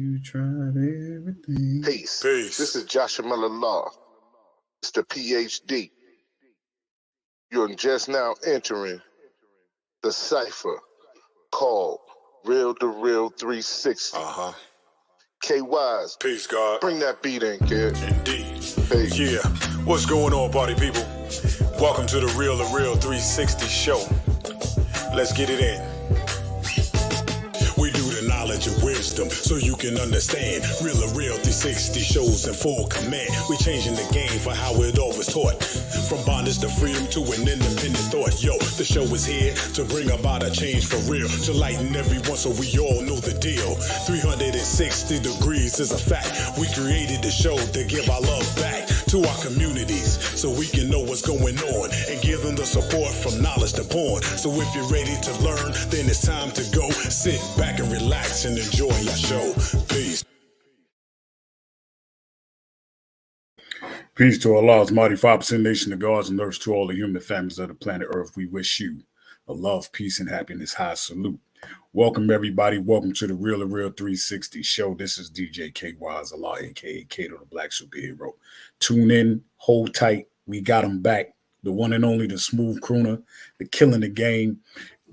You tried everything. Peace. Peace. This is Joshua Miller Law, Mr. PhD. You're just now entering the cipher called Teal2reel360. KYs, Peace, God. bring that beat in, kid. Indeed. Peace. Yeah. What's going on, party people? Welcome to the Real 360 show. Let's get it in. We do the knowledge and wisdom so you can understand. Real 360 shows in full command. We changing the game for how it always taught. From bondage to freedom to an independent thought. Yo, the show is here to bring about a change for real. To lighten everyone so we all know the deal. 360 degrees is a fact. We created the show to give our love back to our communities so we can know what's going on and give them the support from knowledge to born. So if you're ready to learn, then it's time to go. Sit back and relax and enjoy your show. Peace. Peace to Allah's mighty 5% nation, the gods and earth, to all the human families of the planet Earth. We wish you a love, peace, and happiness high salute. Welcome, everybody. Welcome to the Real 360 show. This is DJ KY's Allah, a.k.a. Kato, the Black Superhero. Tune in, hold tight. We got him back. The one and only, the smooth crooner, the killing the game,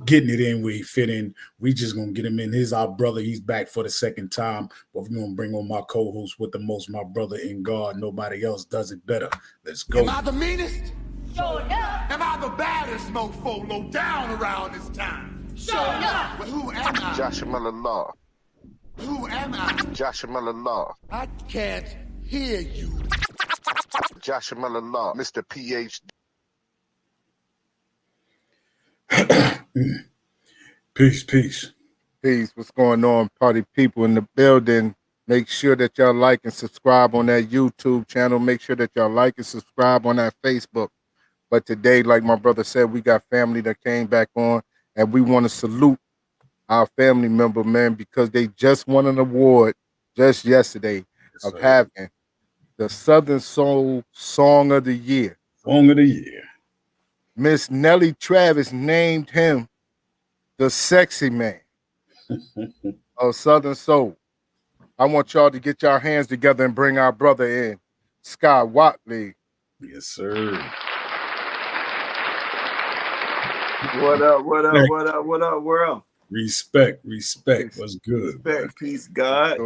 getting it in where he fit in. We just going to get him in. Here's our brother. He's back for the second time. But we're going to bring on my co-host with the most, my brother in God. Nobody else does it better. Let's go. Am I the meanest? Sure enough. Am I the baddest mofo low down around this time? Sure enough. But who am I? Joshua Miller Law. Who am I? Joshua Miller Law. I can't hear you. Joshua Miller Law, Mr. PhD. Peace, peace. Peace. What's going on, party people in the building? Make sure that y'all like and subscribe on that YouTube channel. Make sure that y'all like and subscribe on that Facebook. But today, like my brother said, we got family that came back on, and we want to salute our family member, man, because they just won an award just yesterday of having the Southern Soul Song of the Year. Song of the Year. Miss Nellie Travis named him the sexy man of Southern Soul. I want y'all to get your hands together and bring our brother in, Sky Whatley. Yes, sir. What up, what up, what up, what up, world? Respect. What's good? Respect, peace, God.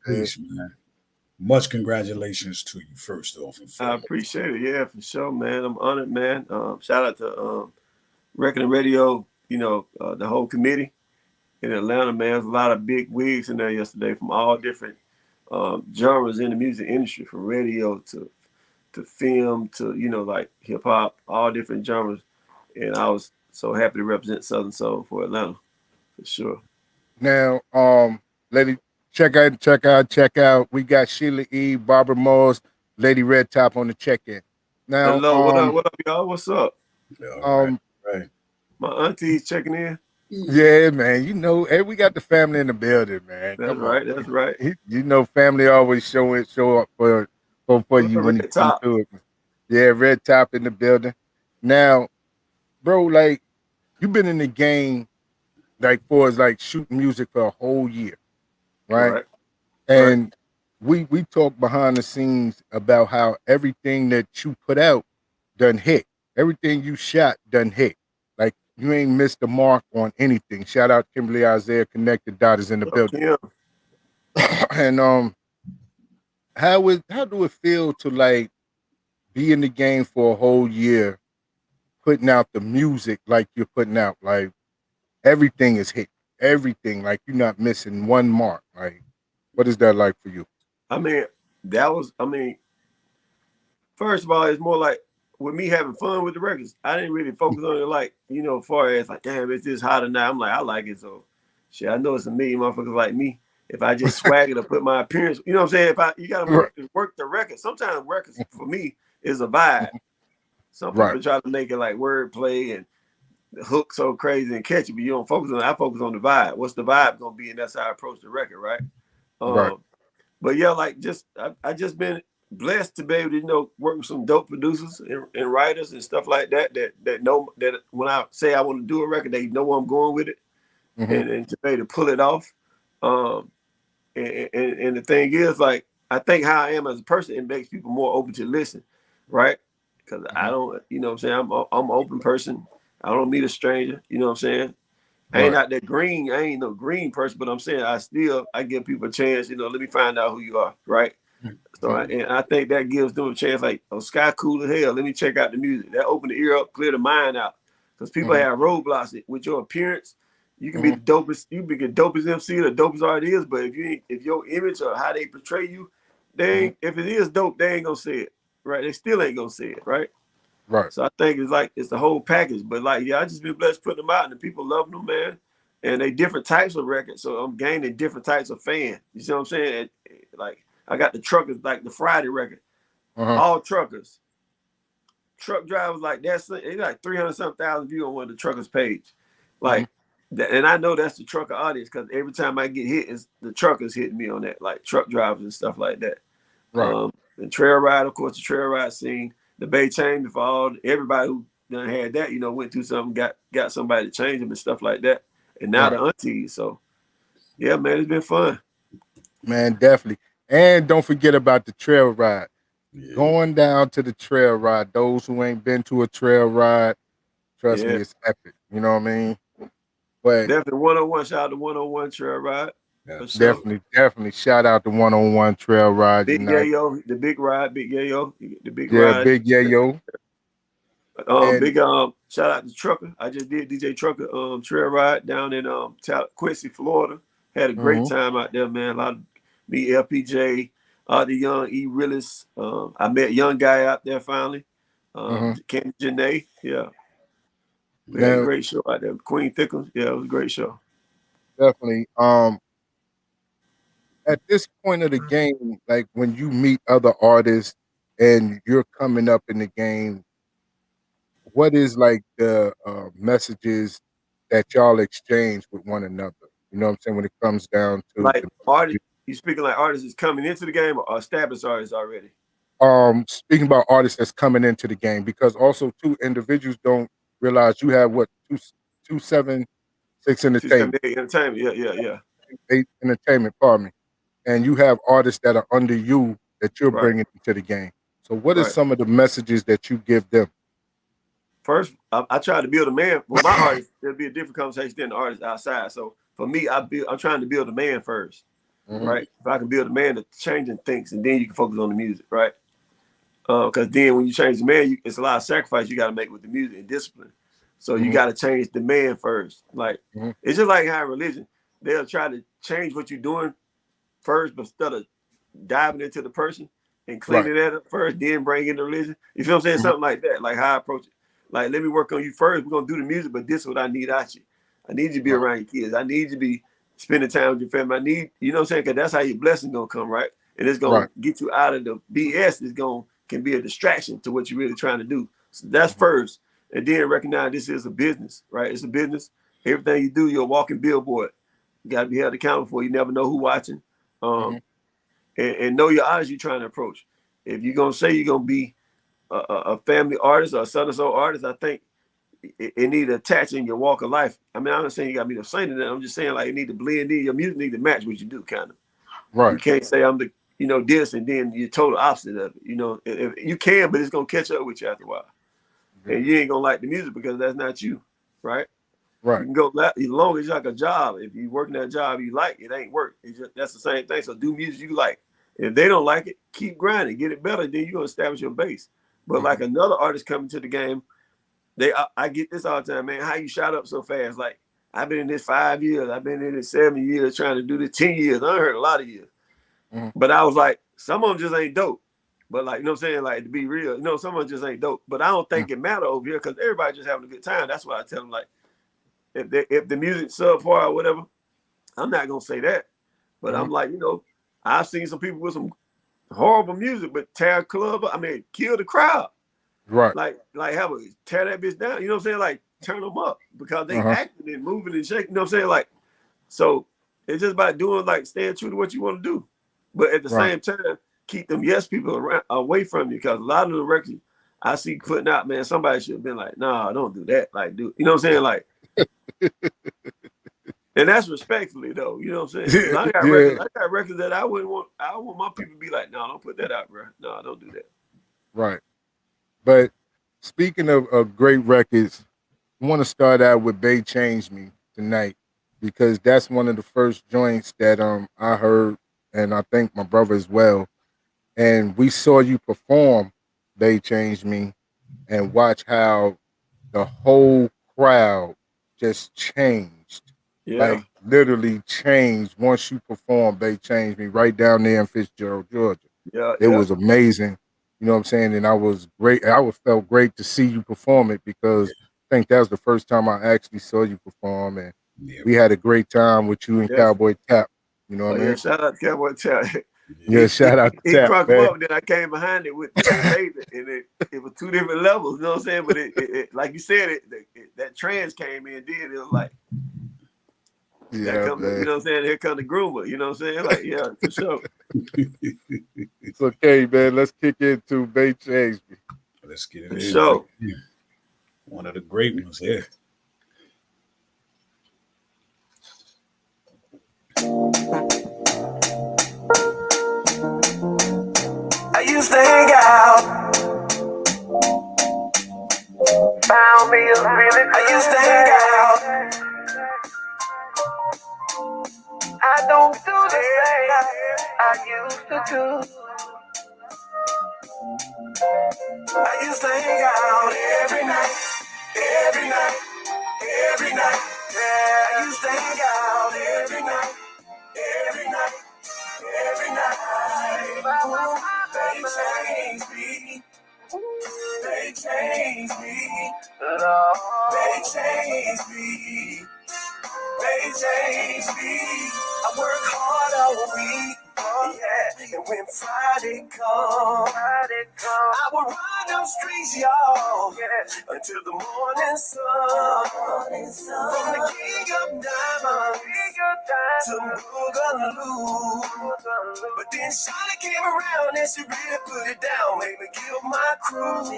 Peace, man. Much congratulations to you, first off. I appreciate it. Yeah, for sure, man. I'm honored, man. Shout out to Record and Radio, the whole committee in Atlanta, man. There's a lot of big wigs in there yesterday from all different genres in the music industry, from radio to film to, like hip hop, all different genres. And I was so happy to represent Southern Soul for Atlanta, for sure. Now, lady, check out. We got Sheila E., Barbara Moores, Lady Red Top on the check-in. Now, hello, what up, y'all? What's up? Right. My auntie's checking in. Yeah, man. Hey, we got the family in the building, man. That's right. Family always show up for you when you come to it. Yeah, Red Top in the building. Now, bro, like, you've been in the game, like, for like shooting music for a whole year, right? And we talk behind the scenes about how everything that you put out done hit. Everything you shot done hit. Like, you ain't missed the mark on anything. Shout out Kimberly Isaiah, Connected Daughters in the building. And how do it feel to, like, be in the game for a whole year, putting out the music like you're putting out, like everything is hit, everything, like you're not missing one mark? Like, what is that like for you? First of all, it's more like with me having fun with the records. I didn't really focus on it like, as far as like, damn, it's this hot or not. I'm like, I like it, so shit, I know it's a million motherfuckers like me. If I just swag it or put my appearance, you know what I'm saying? You gotta work the record. Sometimes records for me is a vibe. Some people try to make it like wordplay and hook so crazy and catchy, but you don't focus on it. I focus on the vibe. What's the vibe gonna be? And that's how I approach the record, right? But yeah, like I just been blessed to be able to, work with some dope producers and writers and stuff like that know that when I say I want to do a record, they know where I'm going with it, and to be able to pull it off. And the thing is, like, I think how I am as a person, it makes people more open to listen, right? Because I don't, you know what I'm saying? I'm an open person. I don't meet a stranger, you know what I'm saying? I ain't Right. out that green. I ain't no green person, but I'm saying I give people a chance, you know, let me find out who you are, right? So I think that gives them a chance, like, oh, Sky cool as hell. Let me check out the music. That open the ear up, clear the mind out. Because people have roadblocks with your appearance. You can be the dopest, you can be the dopest MC, the dopest artist is, but if your image or how they portray you, they ain't, if it is dope, they ain't gonna say it. Right? They still ain't gonna say it, right? Right. So I think it's the whole package. But like, yeah, I just been blessed putting them out and the people love them, man. And they different types of records. So I'm gaining different types of fans. You see what I'm saying? Like, I got the truckers, like the Friday record. All truckers. Truck drivers, like that's it's like 300-something thousand views on one of the truckers page. Like and I know that's the trucker audience because every time I get hit, is the truckers hitting me on that, like truck drivers and stuff like that. Right. The trail ride, of course, the trail ride scene, the Bay Chain, for all everybody who done had that, you know, went through something, got somebody to change them and stuff like that. And now the aunties. So yeah, man, it's been fun. Man, definitely. And don't forget about the trail ride. Yeah. Going down to the trail ride. Those who ain't been to a trail ride, trust me, it's epic. You know what I mean? But definitely 101. Shout out to 101 trail ride. definitely shout out to 101 trail ride Big unite. Yayo, the big ride, Big Yayo, the big Yeah, ride. Big Yayo. Big shout out to Trucker. I just did DJ Trucker trail ride down in Quincy, Florida. Had a great time out there, man. A lot of me, LPJ, the young E Realist. I met a young guy out there finally. Ken Janae. Yeah. We had a great show out there. Queen Thickles. Yeah, it was a great show. Definitely. At this point of the game, like when you meet other artists and you're coming up in the game, what is like the messages that y'all exchange with one another? You know what I'm saying? When it comes down to like artists, you speaking like artists is coming into the game or established artists already? Speaking about artists that's coming into the game, because also too, individuals don't realize you have what 276 entertainment. 278 entertainment. Yeah. 8 entertainment, pardon me. And you have artists that are under you that you're bringing into the game. So what is some of the messages that you give them? First, I try to build a man. With my artists, there'll be a different conversation than the artists outside. So for me, I'm trying to build a man first, right? If I can build a man that's changing things, and then you can focus on the music, right? Because then when you change the man, it's a lot of sacrifice you got to make with the music and discipline. So you got to change the man first. Like it's just like how religion, they'll try to change what you're doing first, but instead of diving into the person and cleaning that up first, then bring in the religion. You feel what I'm saying? Something like that, like how I approach it. Like, let me work on you first. We're gonna do the music, but this is what I need out you. I need you to be around your kids. I need you to be spending time with your family. I need, you know what I'm saying? Because that's how your blessing gonna come, right? And it's gonna get you out of the BS. Can be a distraction to what you're really trying to do. So that's first. And then recognize this is a business, right? It's a business. Everything you do, you're a walking billboard. You gotta be held accountable for. You never know who watching. And know your audience you're trying to approach. If you're gonna say you're gonna be a family artist or a son-or-so artist, I think it need to attach in your walk of life. I mean, I'm not saying you got to be the same to that. I'm just saying like it need to blend in. Your music need to match what you do, kind of. Right. You can't say I'm the, this and then you're total opposite of it. You know, if you can, but it's gonna catch up with you after a while, and you ain't gonna like the music because that's not you, right? Right. You can go as long as it's like a job. If you working that job you like, it ain't work. That's the same thing. So do music you like. If they don't like it, keep grinding, get it better. Then you're gonna establish your base. But like another artist coming to the game, I get this all the time, man. How you shot up so fast? Like I've been in this 5 years, I've been in this 7 years, trying to do this 10 years. I heard a lot of years, but I was like, some of them just ain't dope. But like, you know what I'm saying? Like to be real, some of them just ain't dope. But I don't think it matter over here because everybody just having a good time. That's why I tell them like, if the music subpar or whatever, I'm not gonna say that. But I'm like, I've seen some people with some horrible music, but tear a club up. I mean, kill the crowd. Right. Like tear that bitch down. You know what I'm saying? Like turn them up because they acting and moving and shaking. You know what I'm saying? Like, so it's just about doing like staying true to what you want to do, but at the same time keep them people away from you because a lot of the records I see putting out, man, somebody should have been like, nah, don't do that. Like, you know what I'm saying? Like, And that's respectfully though, you know what I'm saying? I got records that I wouldn't want. I want my people to be like, no, don't put that out, bro. No, don't do that. Right. But speaking of great records, I want to start out with Bay Changed Me tonight because that's one of the first joints that I heard, and I think my brother as well. And we saw you perform Bay Changed Me and watch how the whole crowd just changed. Yeah. Like literally changed once you performed Bay Changed Me right down there in Fitzgerald, Georgia. Yeah. It was amazing. You know what I'm saying? And I was great. Felt great to see you perform it because I think that was the first time I actually saw you perform. And we had a great time with you and Cowboy Tap. You know what I mean? Yeah, shout out to Cowboy Tap. Yeah, shout out to he Tap, crunk man. him up, then I came behind it with David, and it was two different levels, you know what I'm saying? But it like you said, that trance came in, it was like, yeah, man. You know what I'm saying? Here come the groomer, you know what I'm saying? Like, yeah, for sure. It's okay, man. Let's kick into Bay Changed Me. Let's get it For in. sure. Yeah. One of the great ones, yeah. I used to hang out. Found me a really. I used to hang out. I don't do the same I used to do. I used to hang out every night, every night, every night. Yeah, I used to hang out every night, every night, every night. They changed me. They changed me. They changed me. They changed me. I work hard all week. Yeah, and when Friday come, I will ride them streets, y'all, until the morning sun. From the king of diamonds to Boogaloo. But then Shawty came around and she really put it down, made me give my crew. I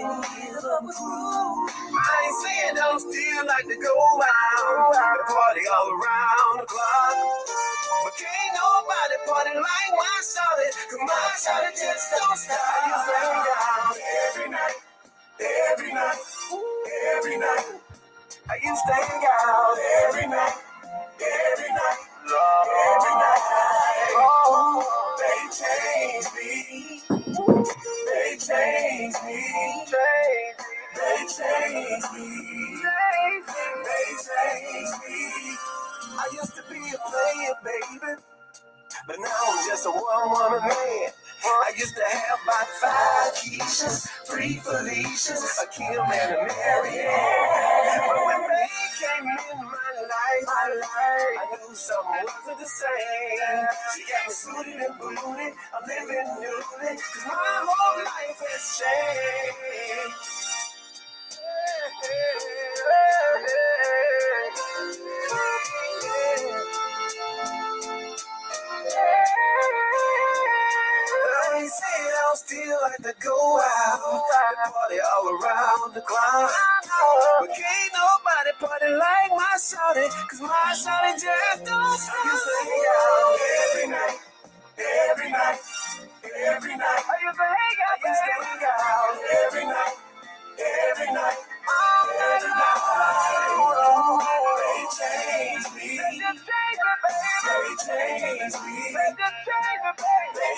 ain't saying I'm still like to go out and party all around the clock. But can't nobody party like my shawty, 'cause my shawty just don't stop. I used to hang out every night, every night, every night. I used to hang out every night, every night, every night. Oh, they changed me. They changed me. They changed me. They changed me. I used to be a player, baby, but now I'm just a one-woman man. I used to have about 5 Keishas, 3 Felicias, a Kim and a Marianne. But when they came in my life, I knew something wasn't the same. She got me suited and booted, I'm living newly, 'cause my whole life has changed. I ain't saying I'll still like to go out and party all around the clock. But can't nobody party like my shawty, 'cause my shawty just don't stop. Used to hang out every night, every night, every night. I used to hang out every night, every night. Every night. They changed me. They changed me. They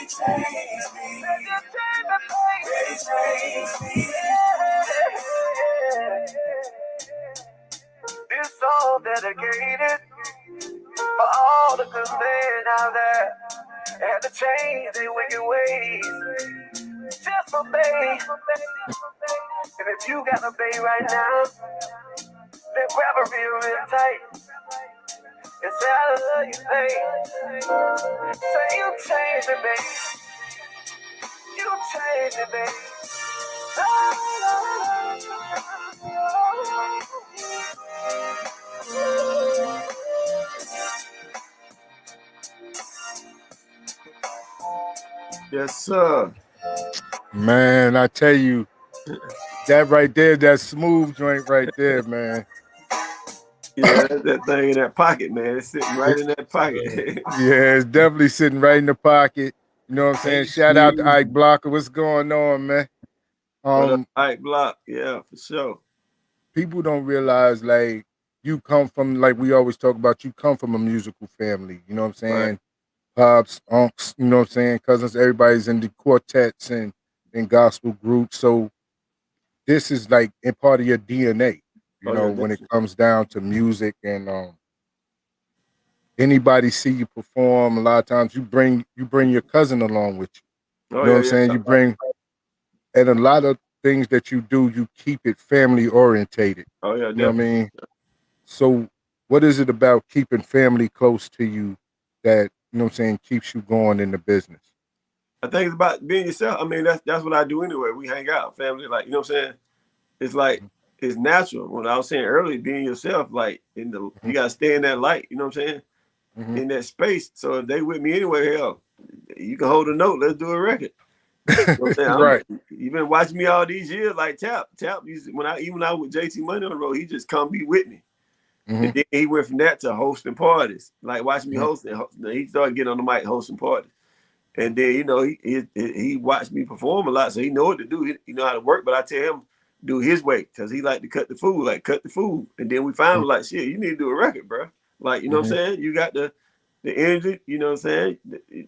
changed me. They changed me. This song dedicated for all the good men out there that had to change their wicked ways. Just for babe. And if you got a babe right now, then grab her real tight and say I love you, babe. Say you changed it, babe. You changed it, babe. Yes, sir. Man, I tell you, that right there, that smooth joint right there, man. Yeah, that thing in that pocket, man. It's sitting right in that pocket. Yeah, it's definitely sitting right in the pocket. You know what I'm saying? Shout out to Ike Blocker. What's going on, man? What up, Ike Block? Yeah, for sure. People don't realize, like, you come from, like we always talk about, you come from a musical family. You know what I'm saying? Right. Pops, unks, you know what I'm saying? Cousins, everybody's in the quartets and gospel groups. So this is like in part of your DNA, you Oh, know, yeah, when it definitely. comes down to music. And anybody see you perform, a lot of times you bring your cousin along with you. Oh, You know what yeah, I'm saying? yeah. You bring, and a lot of things that you do, you keep it family orientated. Oh, yeah, You know what I definitely. mean? So what is it about keeping family close to you that, you know what I'm saying, keeps you going in the business? I think it's about being yourself. I mean, that's what I do anyway. We hang out, family, like, you know what I'm saying? It's like it's natural. When I was saying earlier, being yourself, like Mm-hmm. you gotta stay in that light, you know what I'm saying? Mm-hmm. In that space. So if they with me anyway, hell, you can hold a note, let's do a record. You know what I'm Right. saying? You've been watching me all these years, like Tap. When I even out with JT Money on the road, he just come be with me. Mm-hmm. And then he went from that to hosting parties. Like watching me hosting. He started getting on the mic hosting parties. And then, you know, he watched me perform a lot, so he know what to do. He know how to work, but I tell him do his way because he like to cut the food. And then we finally like, shit, you need to do a record, bro. Like, you know what I'm Mm-hmm. saying? You got the energy, you know what I'm saying?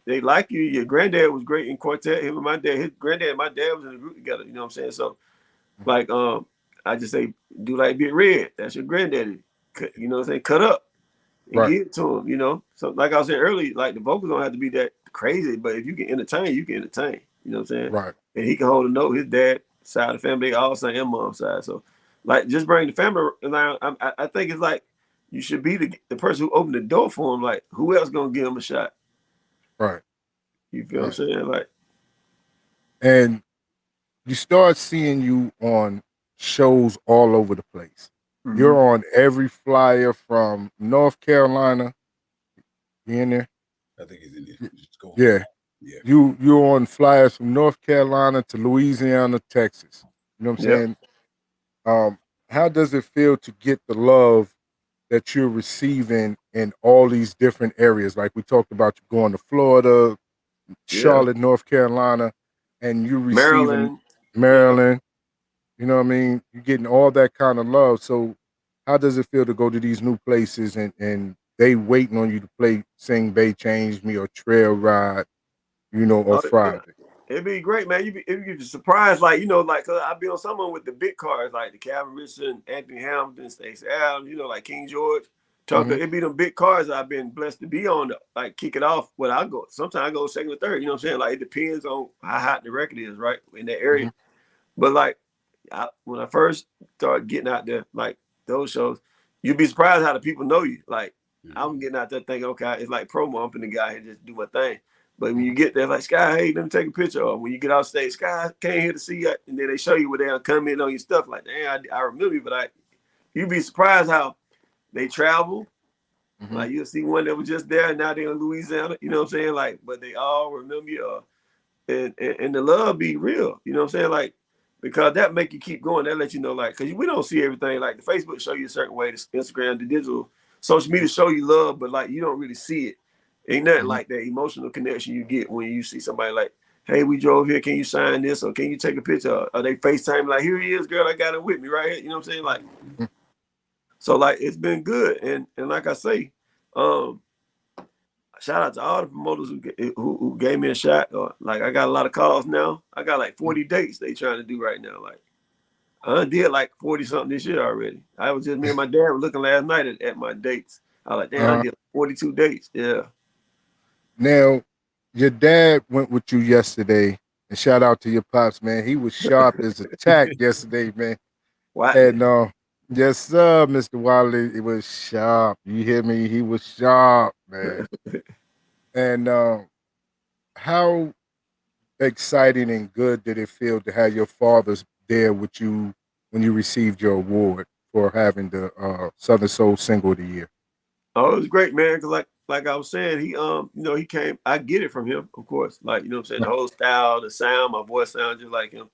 They like you. Your granddad was great in quartet. Him and my dad, his granddad and my dad was in a group together, you know what I'm saying? So, like, I just say, do like Big Red. That's your granddaddy. You know what I'm saying? Cut up and Right. give it to him, you know. So like I was saying earlier, like the vocals don't have to be that crazy, but if you can entertain, you can entertain. You know what I'm saying? Right. And he can hold a note. His dad side of the family, they all sing and mom side. So like just bring the family around. I think it's like you should be the person who opened the door for him. Like who else gonna give him a shot? Right. You feel what I'm Right. saying? Like And you start seeing you on shows all over the place. You're on every flyer from North Carolina. You in there? I think he's in there. Just go. Yeah. Yeah. You're on flyers from North Carolina to Louisiana, Texas. You know what I'm Yep. saying? How does it feel to get the love that you're receiving in all these different areas? Like we talked about, you going to Florida, Yeah. Charlotte, North Carolina, and you receiving Maryland. Yeah. Maryland. You know what I mean? You're getting all that kind of love. So how does it feel to go to these new places and they waiting on you to play Sing Bay Change Me or Trail Ride, you know, or Oh yeah. Friday? It'd be great, man. You'd be surprised, like, you know, like, cause I be on someone with the big cars, like the Calvin Richardson, Anthony Hamilton, Stacey Adams, you know, like King George, Tucker. Mm-hmm. It'd be them big cars that I've been blessed to be on, to, like, kick it off. Well, I go, sometimes I go second or third, you know what I'm saying? Like, it depends on how hot the record is, right, in that area. But, like, when I first started getting out there, like, those shows, you'd be surprised how the people know you. Like, I'm getting out there thinking, okay, it's like promo. I'm finna guy here just do my thing. But when you get there, like, Sky, hey, let me take a picture. Or when you get off stage, Sky, I came here to see you. And then they show you where they'll come in on your stuff. Like, damn, I remember you, but you'd be surprised how they travel. Mm-hmm. Like, you'll see one that was just there, and now they're in Louisiana. You know what I'm saying? Like, but they all remember you. And the love be real. You know what I'm saying? Like, because that make you keep going. That let you know, like, because we don't see everything. Like, the Facebook show you a certain way. The Instagram, the digital, social media show you love, but, like, you don't really see it. Ain't nothing Mm-hmm. like that emotional connection you get when you see somebody like, hey, we drove here. Can you sign this? Or can you take a picture? Or they FaceTime like, here he is, girl. I got him with me right here. You know what I'm saying? Like, so, like, it's been good. And like I say, shout out to all the promoters who gave me a shot. Like, I got a lot of calls now. I got like 40 dates they trying to do right now. Like, I did like 40 something this year already. I was just, me and my dad were looking last night at my dates. I was like, damn, I did 42 dates. Yeah. Now, your dad went with you yesterday, and shout out to your pops, man. He was sharp as a tack yesterday, man. Whatley. And yes, sir, Mr. Whatley, it was sharp. You hear me? He was sharp, man. And how exciting and good did it feel to have your fathers there with you when you received your award for having the Southern Soul Single of the Year? Oh, it was great, man. Cause like I was saying, he you know, he came. I get it from him, of course. Like, you know what I'm saying, the whole style, the sound, my voice sounds just like him.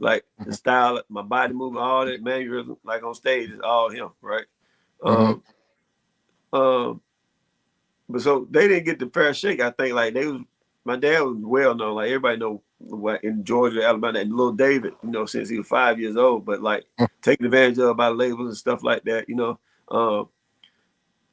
Like the style, my body movement, all that mannerism, like on stage is all him, right? Mm-hmm. But so they didn't get the fair shake. I think like my dad was well known. Like everybody know what in Georgia, Alabama, and little David, since he was 5 years old, but like taken advantage of by labels and stuff like that,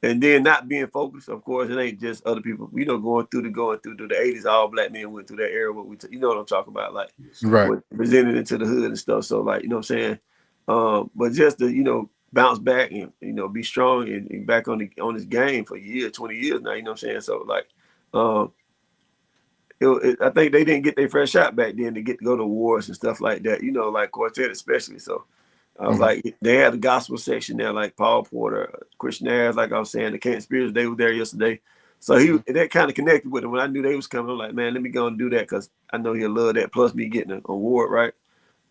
and then not being focused. Of course, it ain't just other people, going through the 80s. All black men went through that era. What you know what I'm talking about, like right, what presented into the hood and stuff. So like, what I'm saying, but just to bounce back and be strong and back on this game for years, 20 years now. You know what I'm saying? So like, I think they didn't get their first shot back then to get to go to awards and stuff like that. Like Quartet especially. So I was like, they had a gospel section there, like Paul Porter, Christian Ayers, like I was saying, the Can't Spirits, they were there yesterday. So that kind of connected with him. When I knew they was coming, I'm like, man, let me go and do that because I know he'll love that. Plus me getting an award, right?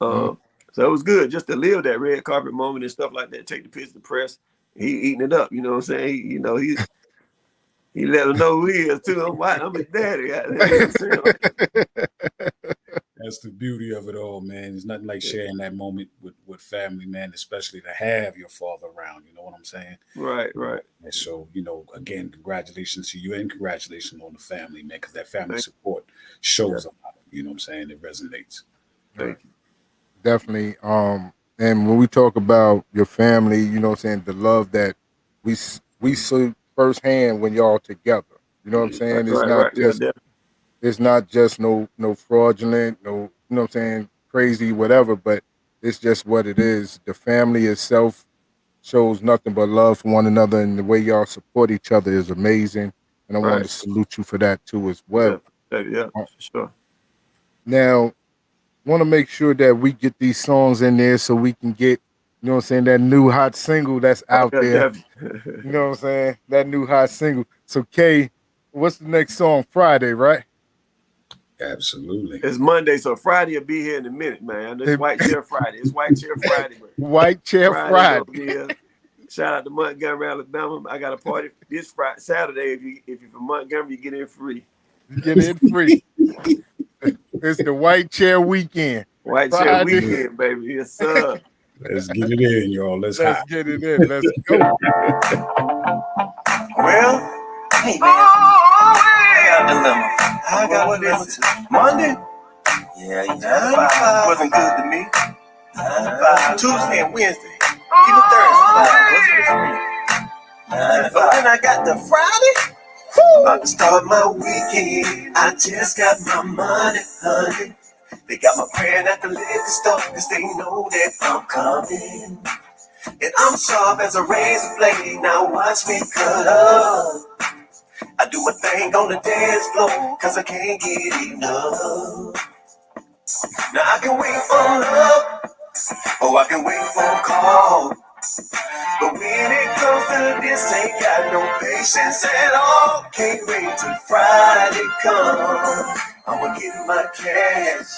So it was good just to live that red carpet moment and stuff like that. Take the picture to the press. He eating it up. You know what I'm saying? He let them know who he is too. I'm white. I'm his daddy. You know what I'm saying? That's the beauty of it all, man. It's nothing like sharing that moment with family, man, especially to have your father around. You know what I'm saying? Right. And so, again, congratulations to you and congratulations on the family, man, because that family support shows a lot. You know what I'm saying? It resonates. Thank you. Definitely. And when we talk about your family, you know what I'm saying, the love that we see firsthand when y'all together. You know what I'm saying? It's not just no fraudulent, no, you know what I'm saying, crazy, whatever, but it's just what it is. The family itself shows nothing but love for one another, and the way y'all support each other is amazing. And I want to salute you for that too as well. Yeah, for sure. Now, want to make sure that we get these songs in there so we can get, you know what I'm saying, that new hot single that's out there. You know what I'm saying? That new hot single. So, Kay, what's the next song? Friday, right? Absolutely. It's Monday, so Friday will be here in a minute, man. It's White Chair Friday. It's White Chair Friday. White Chair Friday. Shout out to Montgomery, Alabama. I got a party this Friday, Saturday. If you're from Montgomery, you get in free. It's the White Chair weekend. White Chair weekend, baby. Yes, sir. Let's get it in, y'all. Let's get it in. Let's go. Well, hey, man. I got a dilemma. I got what is it? Monday? Yeah, 95 wasn't good to me. 95. Tuesday and Wednesday. Even Thursday wasn't good for me. 95. But then I got the Friday. About to start my weekend. I just got my money, honey. They got my brand at the liquor store, cause they know that I'm coming. And I'm sharp as a razor blade, now watch me cut up. I do my thing on the dance floor, cause I can't get enough. Now I can wait for love, or I can wait for a call. But when it comes to this, ain't got no patience at all. Can't wait till Friday come. I'ma get my cash,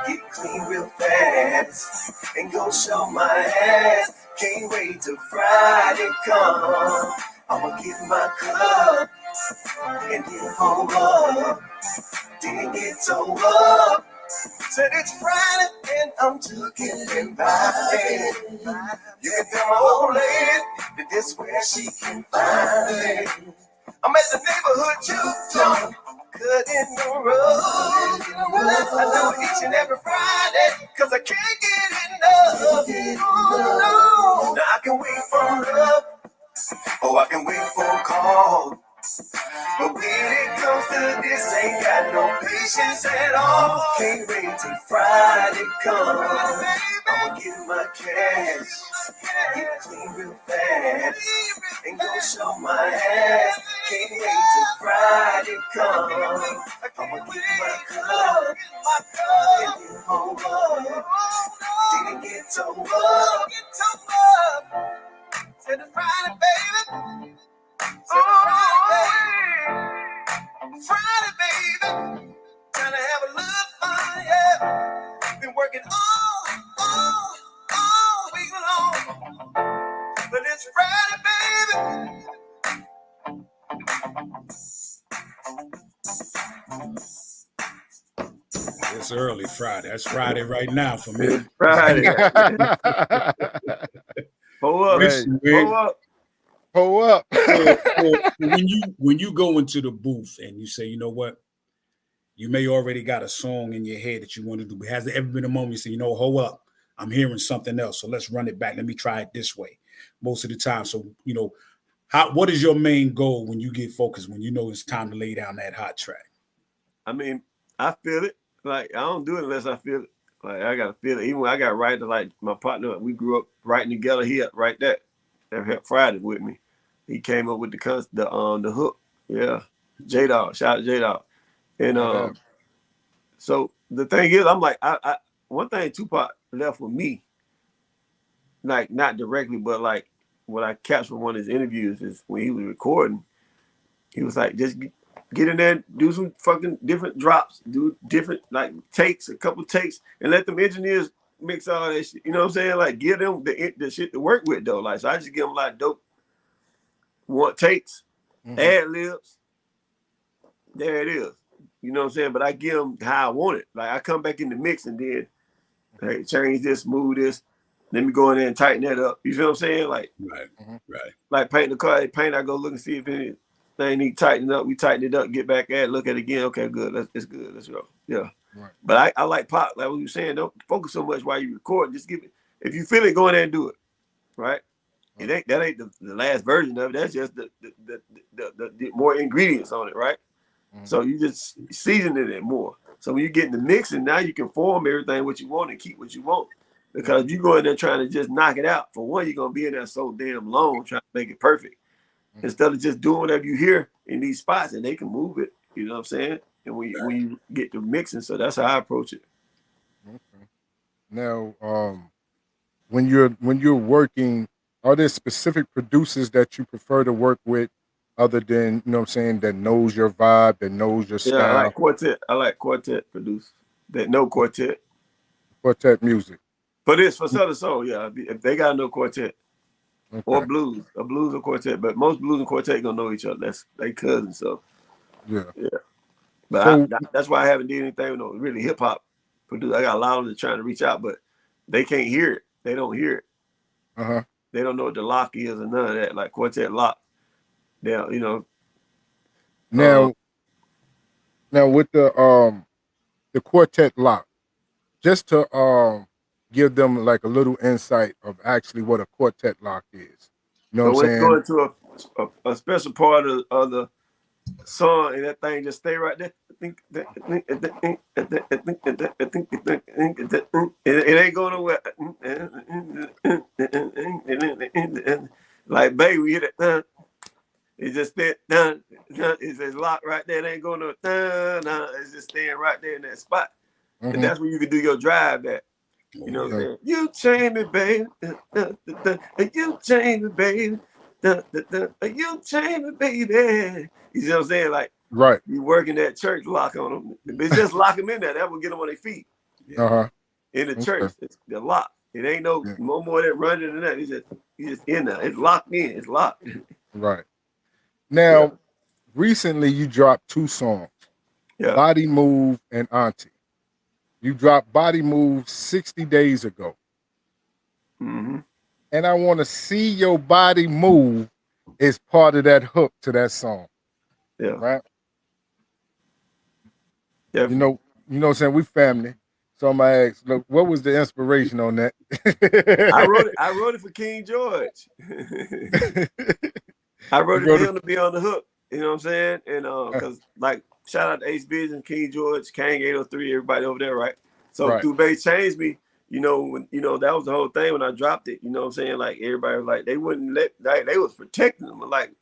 get clean real fast, and go show my ass. Can't wait till Friday come. I'ma get my cup and get home up. Didn't get towed up. Said it's Friday and I'm looking and buying. You can tell my old lady that this where she can find me. I'm at the neighborhood juke joint, cutting the road. I do it each and every Friday, cause I can't get enough. Oh, no. Now I can wait for love, or I can wait for a call. But when it comes to this, ain't got no patience at all. Can't wait till Friday come. I'ma get my cash, get clean real fast, and go show my ass. Can't wait till Friday come. I'ma get my cup and get home up. Didn't get towed up. Said it's Friday, baby. Friday, baby, trying to have a little fun, yeah. Been working all week long, but it's Friday, baby. It's early Friday. That's Friday right now for me. Friday. Pull up. Pull up. So when you go into the booth and you say, you know what, you may already got a song in your head that you want to do, but has there ever been a moment you say, you know, hold up, I'm hearing something else, so let's run it back. Let me try it this way. Most of the time, so you know, what is your main goal when you get focused, when you know it's time to lay down that hot track? I mean, I feel it. Like, I don't do it unless I feel it. Like, I gotta feel it. Even when I got right to, like, my partner, we grew up writing together. He had write that helped Friday with me. He came up with the hook. Yeah, J Dog. Shout out to J Dog. And so the thing is, I'm like, I one thing Tupac left with me, like not directly, but like what I captured from one of his interviews is when he was recording, he was like, just get in there, do some fucking different drops, do different like takes, a couple takes, and let them engineers mix all that shit. You know what I'm saying? Like give them the shit to work with though. Like so I just give them like dope takes, ad libs. There it is. You know what I'm saying? But I give them how I want it. Like I come back in the mix and then hey, change this, move this. Let me go in there and tighten that up. You feel what I'm saying? Like Right. Like paint the car, I go look and see if anything need tighten up. We tighten it up, get back at it, look at it again. Okay, good. It's good. Let's go. Yeah. Right. But I like pop, like what you were saying, don't focus so much while you record. Just give it. If you feel it, go in there and do it. Right? That ain't the last version of it. That's just the more ingredients on it, right? So you just season it more. So when you get in the mixing, now you can form everything what you want and keep what you want. Because if you go in there trying to just knock it out, for one, you're gonna be in there so damn long trying to make it perfect. Instead of just doing whatever you hear in these spots and they can move it, you know what I'm saying? And when you get to mixing, so that's how I approach it. Okay. Now, when you're working, are there specific producers that you prefer to work with other than, you know what I'm saying, that knows your vibe, that knows your style? Yeah, I like quartet producers that know quartet. Quartet music. But it's for Southern Soul, yeah. If they gotta know quartet. Okay. Or blues or quartet, but most blues and quartet gonna know each other. That's they cousins, so yeah. But so, that's why I haven't did anything with no really hip hop producer. I got a lot of them trying to reach out, but they can't hear it. They don't hear it. They don't know what the lock is or none of that. Like quartet lock. Now you know. Now with the quartet lock, just to give them like a little insight of actually what a quartet lock is. You know what I'm saying? Going to a special part of the song and that thing just stay right there. It ain't going nowhere. Like baby, we hit it. It's just that it's just locked right there. It ain't going no. It's just staying right there in that spot. And that's where you can do your drive at. You know what I'm saying? You change me, baby. You change me, baby. You change me, baby. You see what I'm saying? Like, right. You working that church lock on them. It's just lock them in there. That will get them on their feet. In the church, it's the lock. It ain't no more that running than that. It's just in there. It's locked in. It's locked. Right. Now, recently you dropped 2 songs. Yeah. Body Move and Auntie. You dropped Body Move 60 days ago. And I want to see your body move as part of that hook to that song. Yeah. Right? Yeah. You know what I'm saying? We family. So I'm gonna ask, look, what was the inspiration on that? I wrote it for King George. I wrote it for him to be on the hook. You know what I'm saying? And because like shout out to Ace Vision, King George, Kang 803, everybody over there, right? So Through Bass changed me, you know, when that was the whole thing when I dropped it, you know what I'm saying? Like everybody was like, they wouldn't they was protecting them. Like,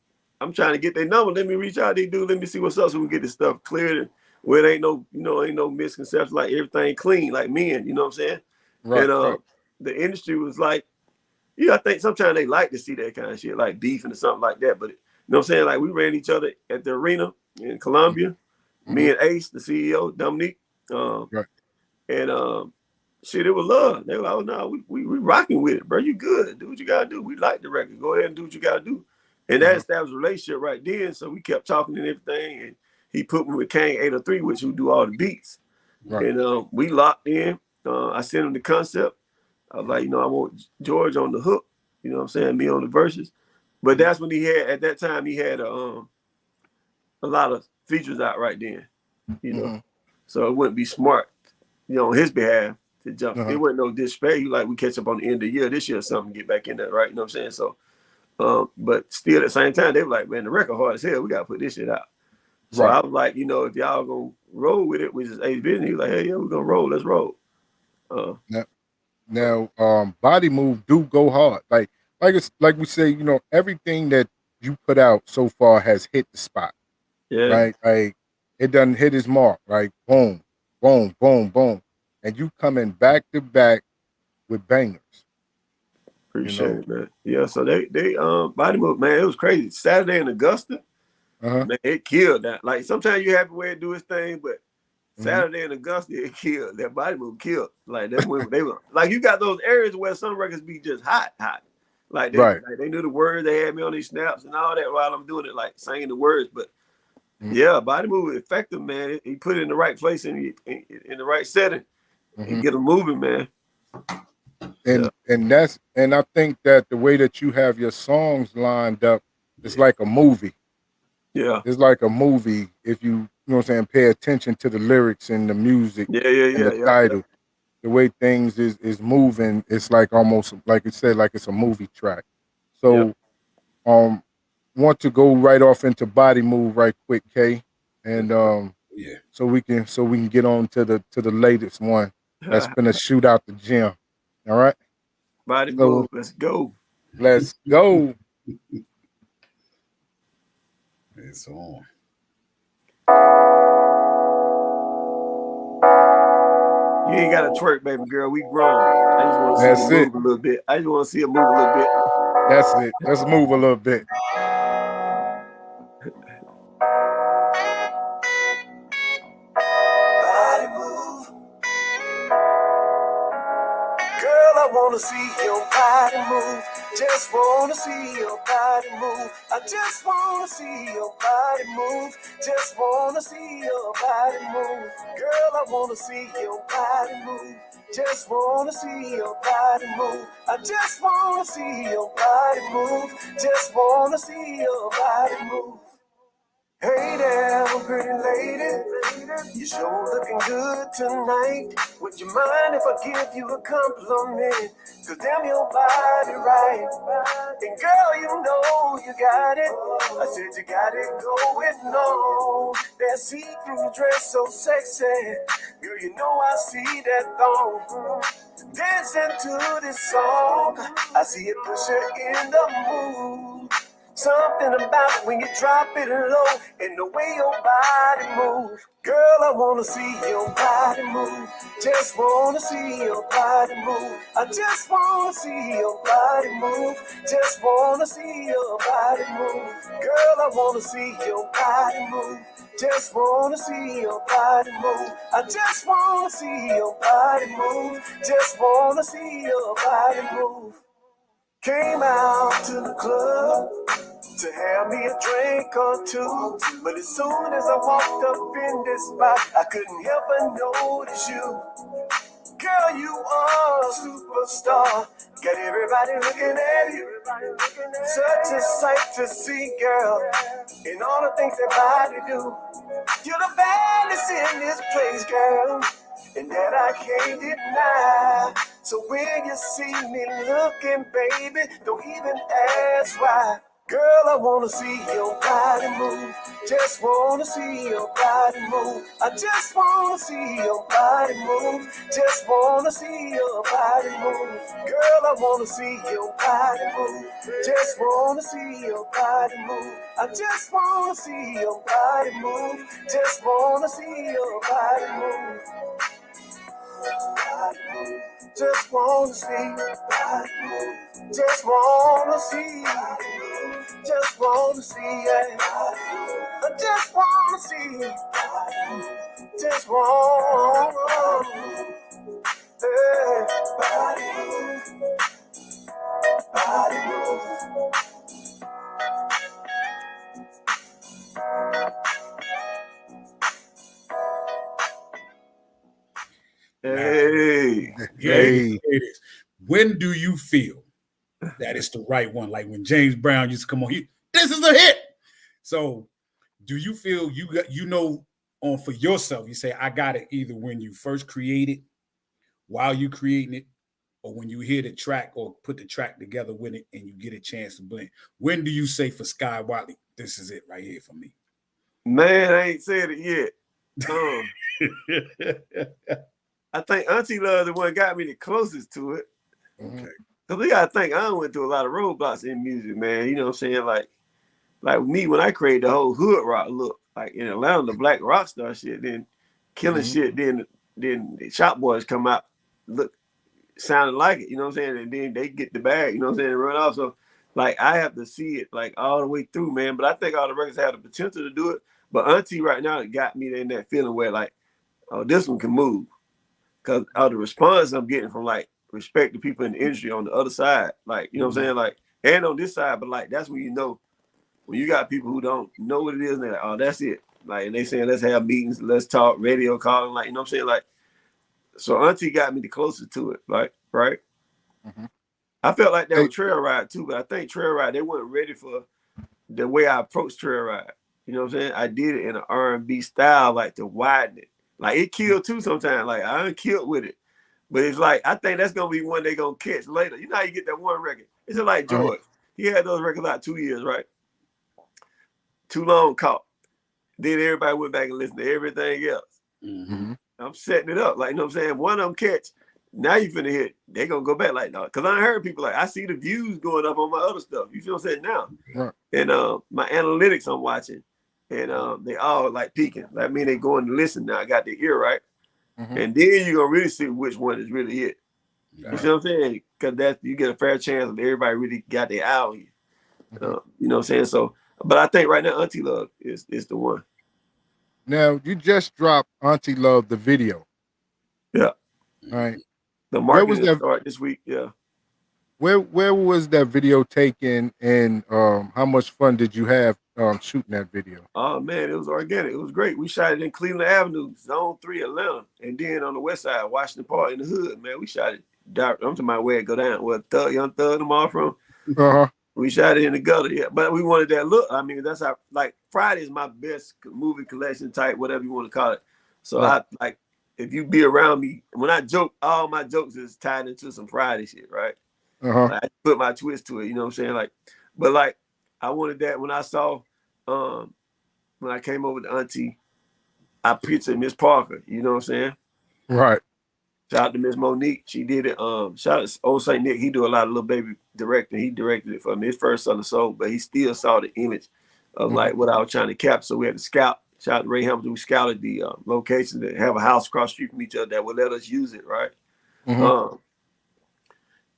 I'm trying to get their number. Let me reach out, let me see what's up so we can get this stuff cleared where it ain't no misconceptions, like everything clean, like men, you know what I'm saying? Right. And the industry was like, I think sometimes they like to see that kind of shit, like beefing or something like that. But you know what I'm saying? Like we ran each other at the arena in Columbia, me and Ace, the CEO, Dominique. And shit, it was love. They were like, oh no, we rocking with it, bro. You good. Do what you gotta do. We like the record. Go ahead and do what you gotta do. And that established a relationship right then. So we kept talking and everything. And he put me with Kang 803, which would do all the beats. Right. And we locked in. I sent him the concept. I was like, I want George on the hook. You know what I'm saying? Me on the verses. But that's when he had at that time he had a lot of features out right then, you know. So it wouldn't be smart, you know, on his behalf to jump. It wasn't no disrespect. You like we catch up on the end of the year this year or something, get back in there, right? You know what I'm saying? So but still at the same time, they were like, man, the record hard as hell. We gotta put this shit out. So I was like, you know, if y'all gonna roll with it, which is Ace Business, he was like, hey, yeah, we're gonna roll. Let's roll. Now, Body Move do go hard. Like it's like we say, you know, everything that you put out so far has hit the spot. Yeah. Right? Like it doesn't hit his mark. Like boom, boom, boom, boom. And you coming back to back with bangers. Appreciate it, man. Yeah, so they Body Move, man, it was crazy. Saturday in Augusta, man, it killed that. Like sometimes you have to way to do his thing, but Saturday in Augusta, it killed. That Body Move killed. Like they were like you got those areas where some records be just hot. Like they knew the words. They had me on these snaps and all that while I'm doing it, like saying the words. But yeah, Body Move was effective, man. He put it in the right place and in the right setting and get them moving, man. And I think that the way that you have your songs lined up, it's like a movie. Yeah. It's like a movie if you know what I'm saying, pay attention to the lyrics and the music and the title. The way things is moving, it's like almost like you said, like it's a movie track. So want to go right off into Body Move right quick, K. And so we can get on to the latest one that's gonna shoot out the gym. All right. Body Move, let's go. Let's go. It's on. You ain't got to twerk, baby girl. We grown. I just want to see you move a little bit. I just want to see you move a little bit. That's it. Let's move a little bit. Body move. Girl, I wanna see your body move. Just wanna see your body move. I just wanna see your body move. Just wanna see your body move. Girl, I wanna see your body move. Just wanna see your body move. I just wanna see your body move. Just wanna see your body move. Hey there, pretty lady. You sure looking good tonight. Would you mind if I give you a compliment? Cause damn your body right. And girl, you know you got it. I said you got it going on. That see-through dress so sexy. Girl, you know I see that thong. Dancing to this song. I see it push her in the mood. Something about it when you drop it low and the way your body moves. Girl, I wanna see your body move. Just wanna see your body move. I just wanna see your body move. Just wanna see your body move. Girl, I wanna see your body move. Just wanna see your body move. I just wanna see your body move. Just wanna see your body move. Came out to the club to have me a drink or two, but as soon as I walked up in this spot, I couldn't help but notice you. Girl, you are a superstar. Got everybody looking at you. Such a sight to see, girl, and all the things that body do. You're the baddest in this place, girl, and that I can't deny. So when you see me looking, baby, don't even ask why. Girl, I wanna see your body move. Just wanna see your body move. I just wanna see your body move. Just wanna see your body move. Girl, I wanna see your body move. Just wanna see your body move. I just wanna see your body move. Just wanna see your body move. Just wanna see, just wanna see, just wanna see, yeah. I just wanna see, just wanna, yeah. Body move. Hey. When do you feel that it's the right one. Like when James Brown used to come on, this is a hit. So do you feel on for yourself, you say, I got it either when you first create it, while you creating it, or when you hear the track or put the track together with it and you get a chance to blend? When do you say for Sky Whatley, this is it right here for me? Man, I ain't said it yet. I think Auntie Love the one got me the closest to it. Okay. Because we got to think, I went through a lot of roadblocks in music, man. You know what I'm saying? Like me, when I created the whole hood rock look, like in Atlanta, the black rock star shit, then killing shit, then the Shop Boys come out, sounding like it, you know what I'm saying? And then they get the bag, you know what I'm saying, and run off. So, like, I have to see it, like, all the way through, man. But I think all the records have the potential to do it. But Auntie right now got me in that feeling where, like, oh, this one can move. Because of the response I'm getting from, like, respect the people in the industry on the other side. Like, you know what I'm saying? Like, and on this side, but, like, that's when you know, when you got people who don't know what it is, and they're like, oh, that's it. Like, and they saying, let's have meetings, let's talk, radio calling, like, you know what I'm saying? Like, so Auntie got me the closest to it, like, right? I felt like that with Trail Ride too, but I think Trail Ride, they weren't ready for the way I approached Trail Ride. You know what I'm saying? I did it in an R&B style, like to widen it. Like it killed too sometimes. Like I unkilled with it. But it's like, I think that's going to be one they going to catch later. You know how you get that one record? It's just like George. He had those records out 2 years, right? Too Long caught. Then everybody went back and listened to everything else. I'm setting it up. Like, you know what I'm saying? One of them catch. Now you finna hit. They gonna go back like that. Cause I heard people like, I see the views going up on my other stuff. You feel what I'm saying now? Right. And my analytics I'm watching. And they all like peaking. Like, I mean, they going to listen now. I got the ear, right? And then you're gonna really see which one is really it. You see what I'm saying? Cause that you get a fair chance of everybody really got their eye on you. You know what I'm saying? So, but I think right now Auntie Love is the one. Now you just dropped Auntie Love the video. Yeah. All right. The marketing start this week. Yeah. Where was that video taken, and how much fun did you have shooting that video? Oh man, it was organic. It was great. We shot it in Cleveland Avenue, Zone 3, Atlanta, and then on the west side, Washington Park in the hood. Man, we shot it. I'm talking about where it go down. Where Young Thug them all from. We shot it in the gutter, yeah. But we wanted that look. I mean, that's how, like, Friday is my best movie collection type, whatever you want to call it. So I like, if you be around me, when I joke, all my jokes is tied into some Friday shit, right? Like, I put my twist to it, you know what I'm saying? Like, but like, I wanted that when I saw, when I came over to Auntie, I pictured Miss Parker, you know what I'm saying? Right. Shout out to Miss Monique. She did it. Shout out to old Saint Nick. He do a lot of Little Baby directing. He directed it for me. His first Son of Soul, but he still saw the image of like what I was trying to capture. So we had to scout. Shout out to Ray Hamilton. We scouted the location to have a house across the street from each other that would let us use it, right?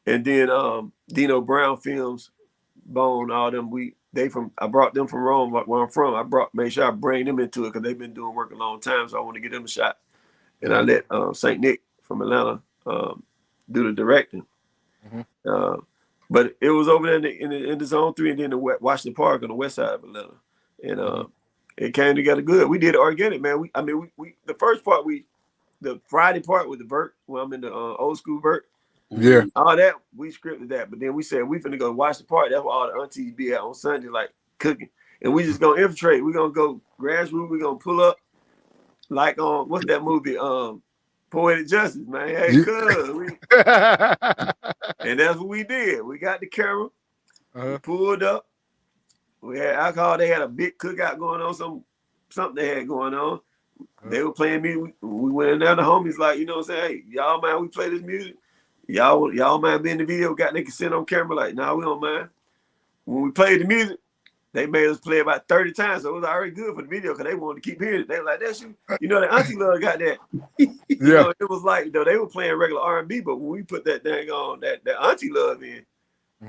And then Dino Brown Films, Bone, all them. I brought them from Rome, where I'm from. Made sure I bring them into it because they've been doing work a long time. So I want to get them a shot. And I let Saint Nick from Atlanta do the directing. But it was over there in the Zone 3 and then the Washington Park on the west side of Atlanta. And it came together good. We did it organic, man. We the first part, the Friday part with the vert, when I'm in the old school vert. Yeah. All that, we scripted that. But then we said, we finna go watch the part. That's where all the aunties be at on Sunday, like cooking. And we just gonna infiltrate. We're gonna go grassroots. We're gonna pull up. Like what's that movie? Poetic Justice, man. Hey, cuz. And that's what we did. We got the camera. We pulled up. We had alcohol. They had a big cookout going on. Something they had going on. They were playing music. We went in there. The homies like, you know what I'm saying? Hey, y'all mind we play this music? Y'all mind being in the video? Got they can sit on camera like, nah, we don't mind. When we played the music, they made us play about 30 times, so it was already good for the video because they wanted to keep hearing it. They were like, that's you. You know, the Auntie Love got that. You know, it was like, they were playing regular R&B, but when we put that thing on, that Auntie Love in,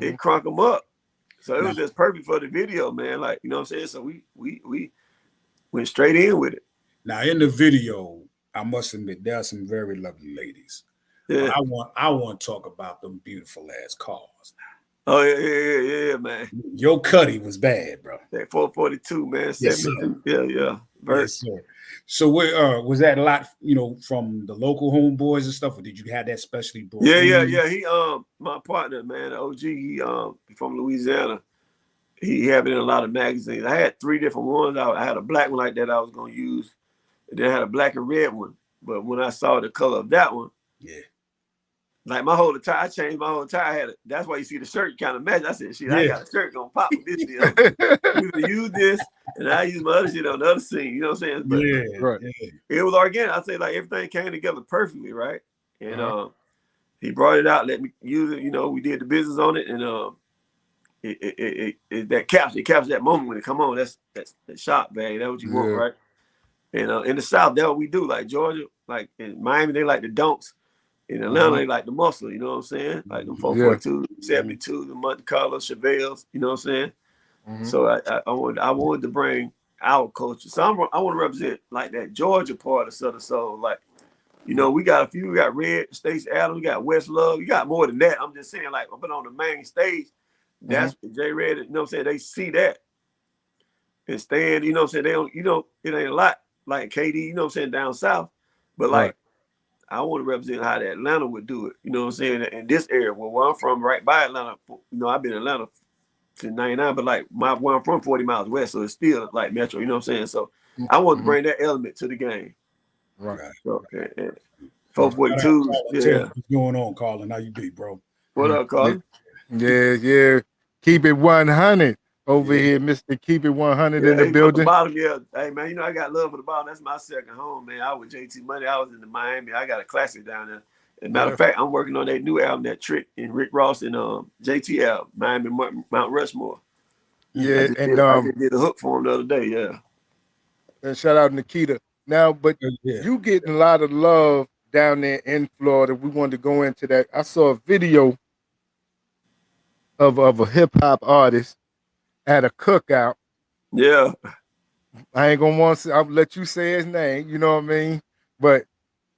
it crunk them up. So it was just perfect for the video, man. Like, you know what I'm saying? So we went straight in with it. Now, in the video, I must admit, there are some very lovely ladies. Yeah. But I want to talk about them beautiful ass cars now. Oh, yeah, man. Your Cuddy was bad, bro. That 442, man. Yes, 72. Yeah. Bert. Yes, sir. So where was that a lot, from the local homeboys and stuff, or did you have that specially brought Yeah, yeah, in? yeah. He my partner, man, OG, he from Louisiana. He had it in a lot of magazines. I had 3 different ones. I had a black one like that I was gonna use, and then I had a black and red one. But when I saw the color of that one, Yeah. like my whole attire, I changed my whole attire. I had that's why you see the shirt kind of match. I said, shit, I Yeah. got a shirt gonna pop with this deal. You can use this, and I use my other shit on the other scene. You know what I'm saying? But Yeah. Right. Yeah. it was organic. I say like everything came together perfectly, right? And Uh-huh. he brought it out, let me use it. You know, we did the business on it, and it captures that moment when it come on. That's the shot, bag. That's what you want, Yeah. right? And in the South, that's what we do. Like Georgia, like in Miami, they like the don'ts. In Atlanta, they like the muscle. You know what I'm saying? Like them 442, 72, the Monte Carlo, Chevelles. You know what I'm saying? Mm-hmm. So I wanted to bring our culture. So I want to represent like that Georgia part of Southern Soul. Like, you know, we got a few. We got Red, Stacey Adams, we got West Love. You got more than that. I'm just saying, like, but on the main stage, that's J Red. You know what I'm saying? They see that and stand. You know what I'm saying? They don't. You know, it ain't a lot like KD. You know what I'm saying? Down south, but like. I want to represent how the Atlanta would do it. You know what I'm saying? In this area, where I'm from, right by Atlanta. You know, I've been in Atlanta since '99, but like where I'm from, 40 miles west, so it's still like metro. You know what I'm saying? So I want to bring that element to the game. Right. So, and 442, yeah. What's going on, Carlin? How you be, bro? What up, Carlin? Yeah. Keep it 100 over here, Mr. Keep it 100 in the building. The bottom, yeah. Hey, man, you know, I got love for the bottom. That's my second home, man. I was JT Money. I was in the Miami. I got a classic down there. As a matter of fact, I'm working on that new album, that Trick and Rick Ross and JT album, Miami Mount Rushmore. Yeah, I just did a hook for him the other day, yeah. And shout out Nikita. Now, but you getting a lot of love down there in Florida. We wanted to go into that. I saw a video of a hip hop artist at a cookout. Yeah. I ain't gonna want to. I'll let you say his name. You know what I mean? But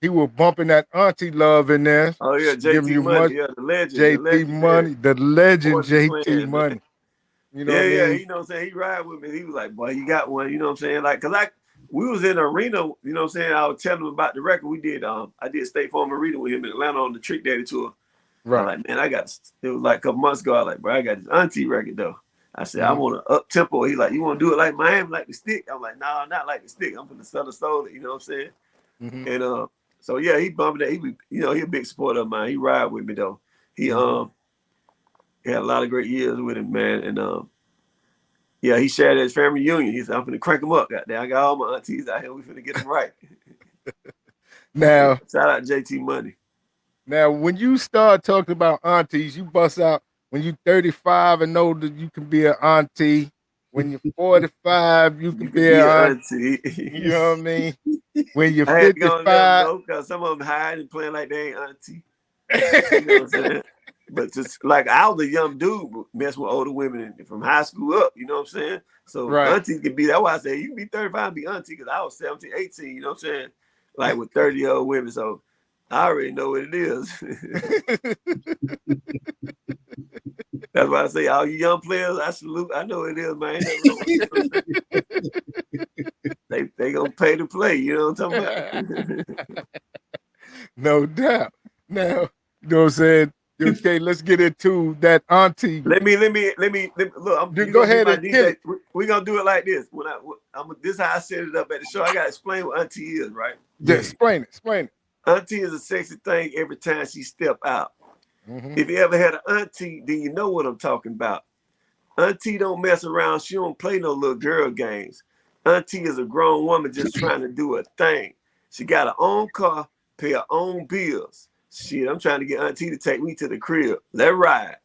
he was bumping that auntie love in there. Oh yeah, JT Money. Yeah, the legend. JT Money, the legend. JT Clan, Money. Man. You know what I mean? Yeah. You know what I'm saying? He ride with me. He was like, "Boy, you got one." You know what I'm saying? Like, cause we was in the arena. You know what I'm saying? I was telling him about the record we did. I did State Farm Arena with him in Atlanta on the Trick Daddy tour. Right. I'm like, man, it was like a couple months ago. I was like, bro, I got this auntie record though. I said, I want an up tempo. He like, you want to do it like Miami, like the stick? I'm like, nah, not like the stick. I'm from the Southern Soul. You know what I'm saying? And so yeah, he bumped that. He a big supporter of mine. He ride with me though. He had a lot of great years with him, man. And yeah, he shared his family reunion. He said, I'm finna crank him up. Goddamn, I got all my aunties out here. We finna get them right. Now, shout out JT Money. Now, when you start talking about aunties, you bust out when you're 35 and older, you can be an auntie. When you're 45, you can be an auntie. You know what I mean? When you're 55, because some of them hide and playing like they ain't auntie. You know what I'm saying? But just like I was a young dude, messing with older women from high school up. You know what I'm saying? So aunties can be. That's why I say you can be 35 and be auntie, because I was 17, 18. You know what I'm saying? Like with 30-year-old women. So I already know what it is. That's why I say all you young players, I salute. I know what it is, man. They gonna pay to play. You know what I'm talking about? No doubt. Now, you know what I'm saying? Okay, let's get into that auntie. Let me look. Go ahead and get it. We're gonna do it like this. This is how I set it up at the show. I gotta explain what auntie is, right? Yeah, explain it. Auntie is a sexy thing every time she step out. If you ever had an auntie, then you know what I'm talking about. Auntie don't mess around. She don't play no little girl games. Auntie is a grown woman just trying to do her thing. She got her own car, pay her own bills. Shit, I'm trying to get auntie to take me to the crib. Let's ride.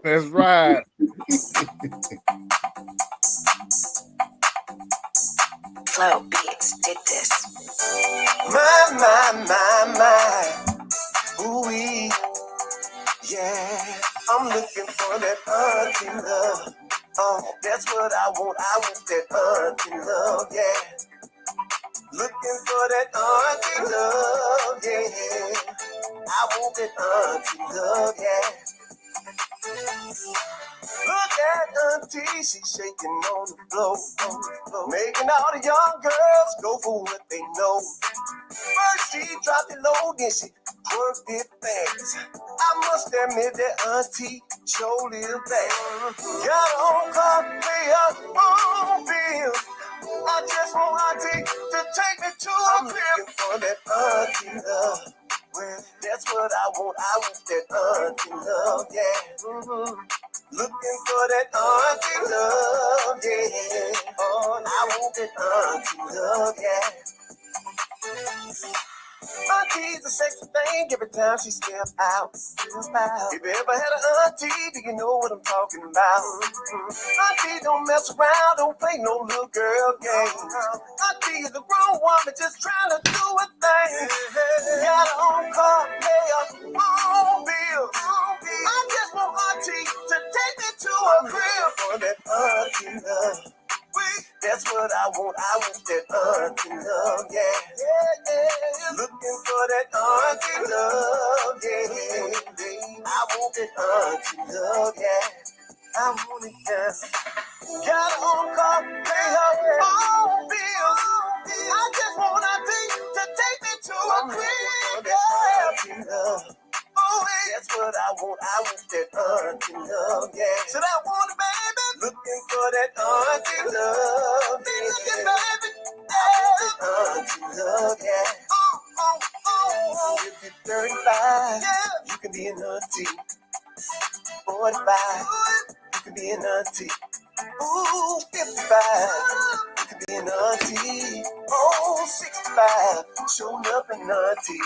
Let's ride. Flow Beats did this. My. Ooh-wee. Yeah, I'm looking for that auntie love. Oh, that's what I want. I want that auntie love, yeah. Looking for that auntie love, yeah. I want that auntie love, yeah. Look at Auntie, she's shaking on the floor, making all the young girls go for what they know. First she dropped it low, then she worked it fast. I must admit that Auntie sure live fast. Got on car, pay her own bill. I just want Auntie to take me to a crib for that Auntie love. Well, that's what I want. I want that Auntie love, yeah. Looking for that Auntie love, yeah. Oh, I want that Auntie love, yeah. Auntie's a sexy thing every time she step out. If you ever had an auntie, do you know what I'm talking about? Auntie don't mess around, don't play no little girl games. Auntie is a grown woman just trying to do a thing. Got her own car, pay her own bills. I just want Auntie to take me to a crib for that auntie love. That's what I want. I want that auntie love, yeah. Looking for that auntie love, yeah. I want that auntie love, yeah. I want it, yeah. Got her own car, pay her own bills. I just want auntie to take me to a crib, yeah. Oh, that's what I want. I want that auntie love, yeah. Said I want it, baby. Looking for that auntie love, yeah. Looking, baby. I want that auntie love, yeah. If you're 35, yeah, you can be an auntie. 45, you can be an auntie. Ooh, 55, you can be an auntie. Oh, 65, showing up an auntie.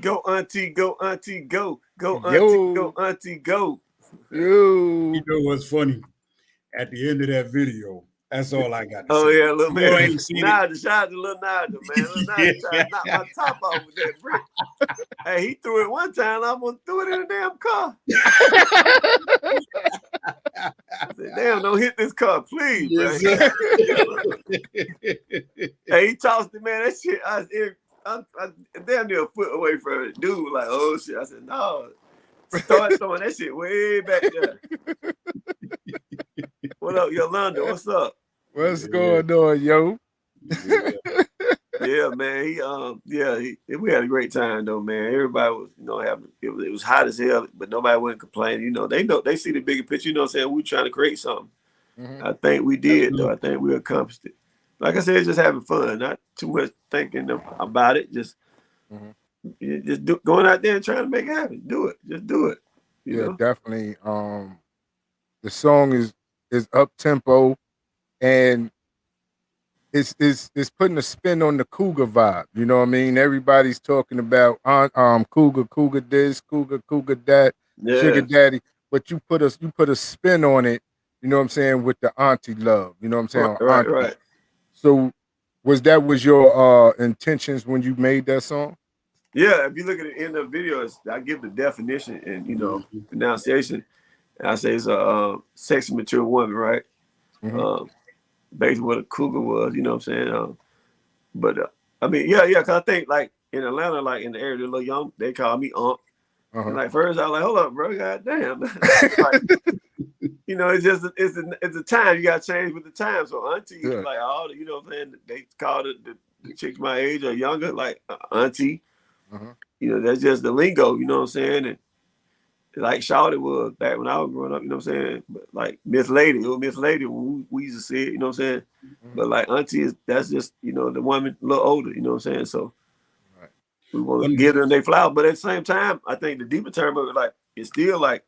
Go auntie, go auntie, go. Go auntie, go auntie, go. Yo. You know what's funny? At the end of that video, that's all I got to say. Oh yeah, little You man. ain't seen Nada, shout out to little Nada, man. Little Nada tried to knock my top off with that brick. Hey, he threw it one time. I'm gonna throw it in the damn car. I said, damn, don't hit this car, please, Yes, man. Hey, he tossed it, man. That shit, I'm damn near a foot away from it. Dude was like, oh shit. I said, no. Start throwing that shit way back there. What up, Yolanda? What's up? What's going on, yo? Yeah, man. We had a great time though, man. Everybody was, having it was hot as hell, but nobody wasn't complaining. They see the bigger picture, you know what I'm saying? We're trying to create something. Mm-hmm. I think we did, though. I think we accomplished it. Like I said, it's just having fun, not too much thinking about it. Just going out there and trying to make it happen. Do it. Just do it. You know? Definitely. The song is up tempo, and it's putting a spin on the cougar vibe. You know what I mean? Everybody's talking about cougar this, cougar that, sugar daddy, but you put a spin on it. You know what I'm saying, with the auntie love. You know what I'm saying? Right. So was your intentions when you made that song? Yeah, if you look at the end of the video, I give the definition and pronunciation. And I say it's a sexy mature woman, right? Mm-hmm. Basically what a cougar was, you know what I'm saying? Because I think like in Atlanta, like in the area, they're a little young, they call me Unc. And like first I was like, hold up, bro, goddamn. Like, it's a time you gotta change with the time. So auntie, like all the, you know what I'm saying, they call it the chicks my age or younger, like auntie. That's just the lingo, you know what I'm saying? And like Shawty was back when I was growing up, you know what I'm saying? But like Miss Lady, it was Miss Lady when we used to see it, you know what I'm saying? But like auntie that's just, the woman a little older, you know what I'm saying? So we want to give them their flower. But at the same time, I think the deeper term of it, like, it's still like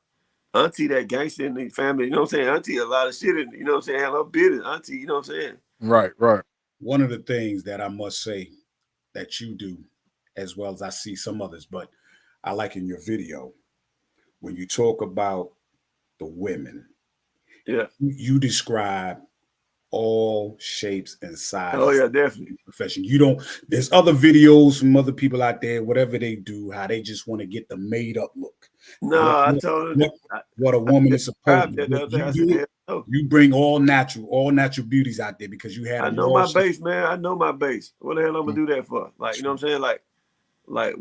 auntie that gangster in the family, you know what I'm saying? Auntie a lot of shit in, you know what I'm saying? Handle her business, auntie, you know what I'm saying? Right. One of the things that I must say that you do, as well as I see some others, but I like in your video, when you talk about the women, you describe all shapes and sizes. Oh yeah, definitely. Profession. There's other videos from other people out there, whatever they do, how they just want to get the made up look. No, I told her what a woman is supposed to do. You bring all natural beauties out there because you had. I know my base, man. I know my base. What the hell I'm gonna do that for? Like, you know what I'm saying? Like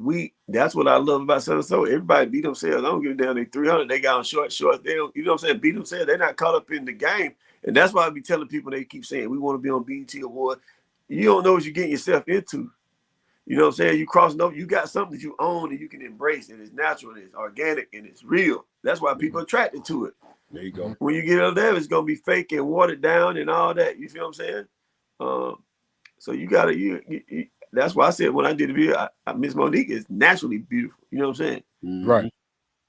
that's what I love about Southern Soul. Everybody beat themselves. I don't give a damn. They 300. They got on short. They don't, you know what I'm saying? Beat themselves. They're not caught up in the game. And that's why I be telling people, they keep saying, we want to be on BET Award. You don't know what you're getting yourself into. You know what I'm saying? You crossing over, you got something that you own and you can embrace, and it's natural, and it's organic, and it's real. That's why people are attracted to it. There you go. When you get up there, it's gonna be fake and watered down and all that. You feel what I'm saying? So you gotta you that's why I said when I did the video, Miss Monique is naturally beautiful. You know what I'm saying? Mm-hmm. Right.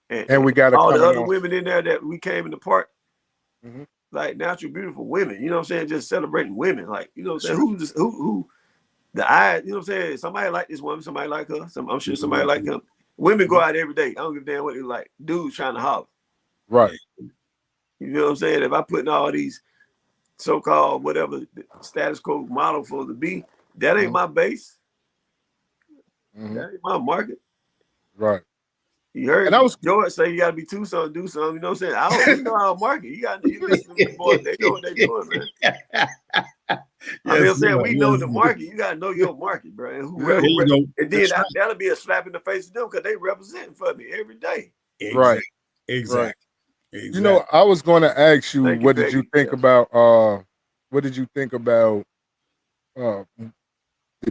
And we got all the other women in there that we came in the park, mm-hmm. like natural, beautiful women. You know what I'm saying? Just celebrating women. Like, you know what I'm saying? Who the eye, you know what I'm saying? Somebody like this woman, somebody like her. I'm sure somebody like him. Women go out every day. I don't give a damn what they like. Dudes trying to holler. Right. You know what I'm saying? If I put in all these so-called whatever status quo model for the B, that ain't my base. That ain't my market. Right. You heard and I was George say you gotta be do something. You know what I'm saying? You know our market. You listen to the boys, they know what they're doing, man. I'm saying we know the market. You gotta know your market, bro. And then that'll be a slap in the face to them because they representing for me every day. Right. Exactly. You know, I was going to ask you, what did you think about the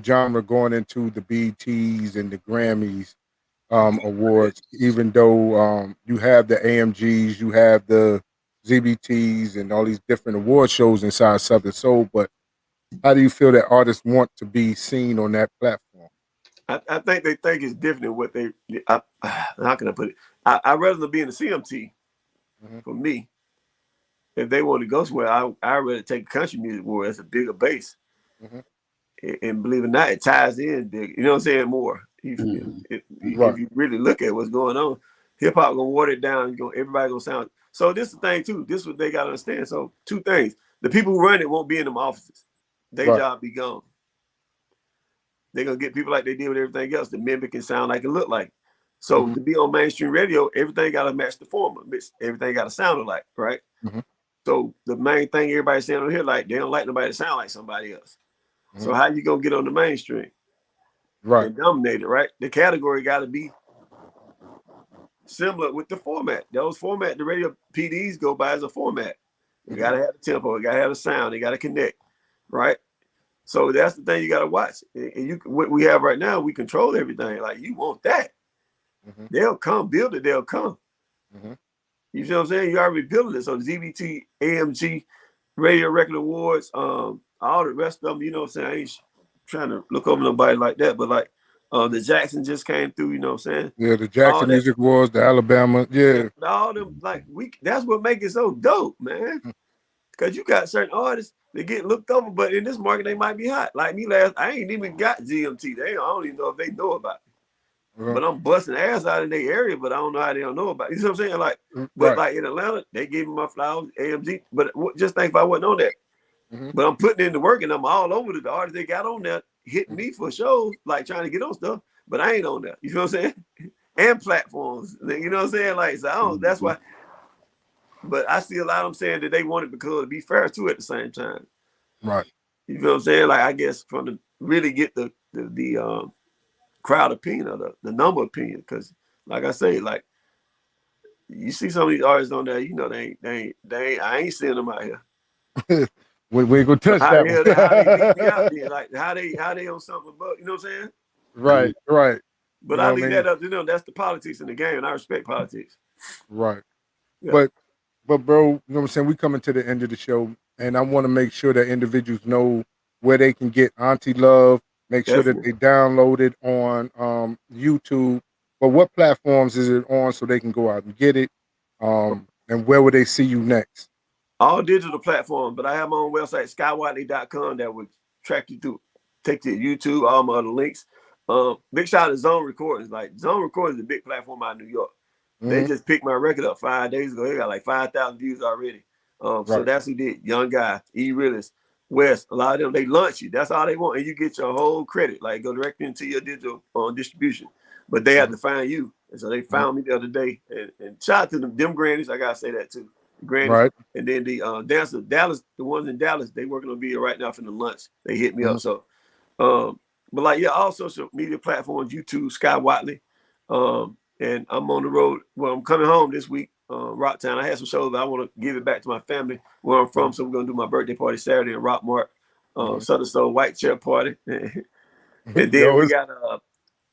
genre going into the BETs and the Grammys awards, even though you have the AMGs, you have the ZBTs and all these different award shows inside Southern Soul, but how do you feel that artists want to be seen on that platform? I think they think it's different than what they. How can I put it? I'd rather be in the CMT. For me, if they want to go somewhere, I'd rather take a country music where it's a bigger base. And believe it or not, it ties in big. You know what I'm saying? More. If you really look at what's going on, hip hop gonna water it down. Everybody gonna sound. So this is the thing too. This is what they gotta understand. So two things: the people who run it won't be in them offices. Their job be gone. They're gonna get people like they did with everything else to mimic and sound like it look like. So to be on mainstream radio, everything gotta match the format. Everything gotta sound alike, right? So the main thing everybody's saying on here, like they don't like nobody to sound like somebody else. So how you gonna get on the mainstream? And dominate it, right? The category gotta be similar with the format. Those format the radio PDs go by as a format. You gotta have the tempo, you gotta have the sound, they gotta connect, right? So that's the thing you gotta watch. And what we have right now, we control everything. Like you want that. They'll come, build it, they'll come. You see what I'm saying? You already building it. So the ZBT, AMG, Radio Record Awards, all the rest of them, you know what I'm saying? I ain't trying to look over nobody like that, but like the Jackson just came through, you know what I'm saying? Yeah, the Jackson Music Awards, the Alabama, all them, like that's what makes it so dope, man. Because you got certain artists that get looked over, but in this market they might be hot. Like me I ain't even got GMT. I don't even know if they know about it. But I'm busting ass out in their area, but I don't know how they don't know about it. You know what I'm saying? Like, but like in Atlanta, they gave me my flowers, AMG. But just think if I wasn't on that. But I'm putting in the work and I'm all over the artists they got on there hitting me for shows, like trying to get on stuff, but I ain't on that. You feel what I'm saying? And platforms. You know what I'm saying? Like, so that's why. But I see a lot of them saying that they want it because to be fair too at the same time. Right. You feel what I'm saying? Like, I guess from the really get the crowd opinion or the number opinion, because like I say, like you see some of these artists on there, you know, they ain't I ain't seeing them out here. we ain't gonna touch that one. How they beat me out there, like how they on something above, you know what I'm saying? Right. But you I leave that up to them. That's the politics in the game, and I respect politics. Right. Yeah. But bro, you know what I'm saying? We coming to the end of the show, and I want to make sure that individuals know where they can get Auntie Love. Make sure that they download it on YouTube. But what platforms is it on so they can go out and get it? And where would they see you next? All digital platforms, but I have my own website, skywhatley.com, that would track you through, take you to YouTube, all my other links. Big shout out to Zone Recordings. Like Zone Recordings is a big platform out of New York. They just picked my record up 5 days ago. They got like 5,000 views already. So that's who did. Young Guy, E-Realist, West. A lot of them, they launch you. That's all they want. And you get your whole credit. Like go directly into your digital distribution. But they have to find you. And so they found me the other day. And shout out to them grannies. I got to say that too. Grannies. Right. And then the dancers, Dallas, the ones in Dallas, they working on video right now for the lunch. They hit me up. So But like, yeah, all social media platforms, YouTube, Sky Whatley. And I'm on the road. Well, I'm coming home this week, Rocktown. I had some shows, but I want to give it back to my family where I'm from. So we're going to do my birthday party Saturday in Rockmart, Southern Soul White Chair Party. And then we got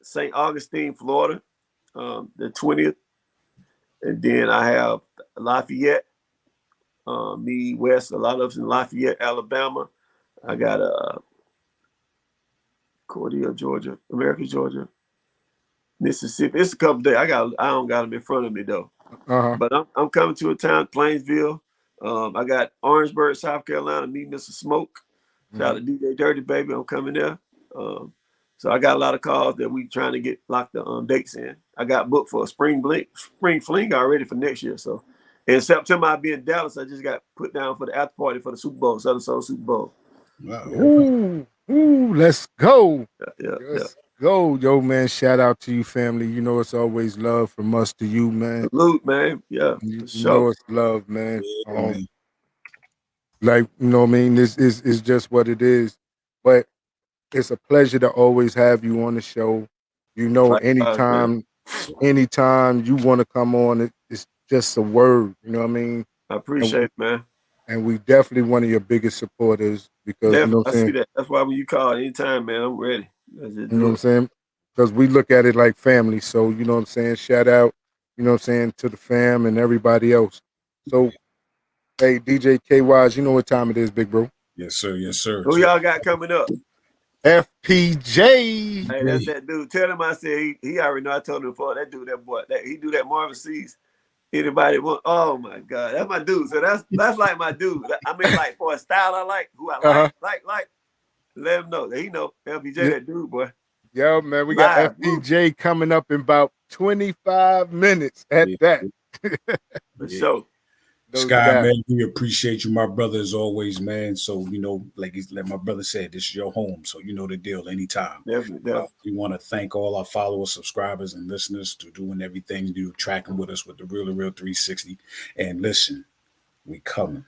St. Augustine, Florida, the 20th. And then I have Lafayette, me, West, a lot of us in Lafayette, Alabama. I got Cordell, Georgia, America, Georgia, Mississippi. It's a couple days. I don't got them in front of me though. But I'm coming to a town, Plainsville. I got Orangeburg, South Carolina. Me, Mr. Smoke. Shout out to DJ Dirty Baby. I'm coming there. So I got a lot of calls that we trying to get locked the dates in. I got booked for a spring fling already for next year. So in September I'll be in Dallas. I just got put down for the after party for the Super Bowl, Southern Soul Super Bowl. Wow. Ooh, let's go. Let's go, yo, man. Shout out to you, family. You know it's always love from us to you, man. Salute, man. Yeah. You know it's love, man. Like, you know what I mean? This is just what it is. But it's a pleasure to always have you on the show. You know, anytime you want to come on, it's just a word. You know what I mean? I appreciate it, man. And we definitely one of your biggest supporters because you know what I'm saying? I see that. That's why when you call anytime, man, I'm ready. You know what I'm saying? Because we look at it like family. So, you know what I'm saying? Shout out, you know what I'm saying, to the fam and everybody else. So, hey, DJ K-Wise, you know what time it is, big bro? Yes, sir. Yes, sir. Who y'all got coming up? FPJ. Hey, that's that dude. Tell him I said he already know. I told him before. That dude, that boy, he do that Marvin C's. Anybody want? Oh my God, that's my dude. So that's like my dude. I mean, like for a style I like, who I like. Let him know that he know FPJ, that dude, boy. Yo, man, we got FPJ coming up in about 25 minutes at that. For sure. Sky, man, we appreciate you, my brother, as always, man. So, you know, like my brother said, this is your home. So, you know the deal anytime. Definitely. We want to thank all our followers, subscribers, and listeners for doing everything, tracking with us with the Real 360. And listen, we coming.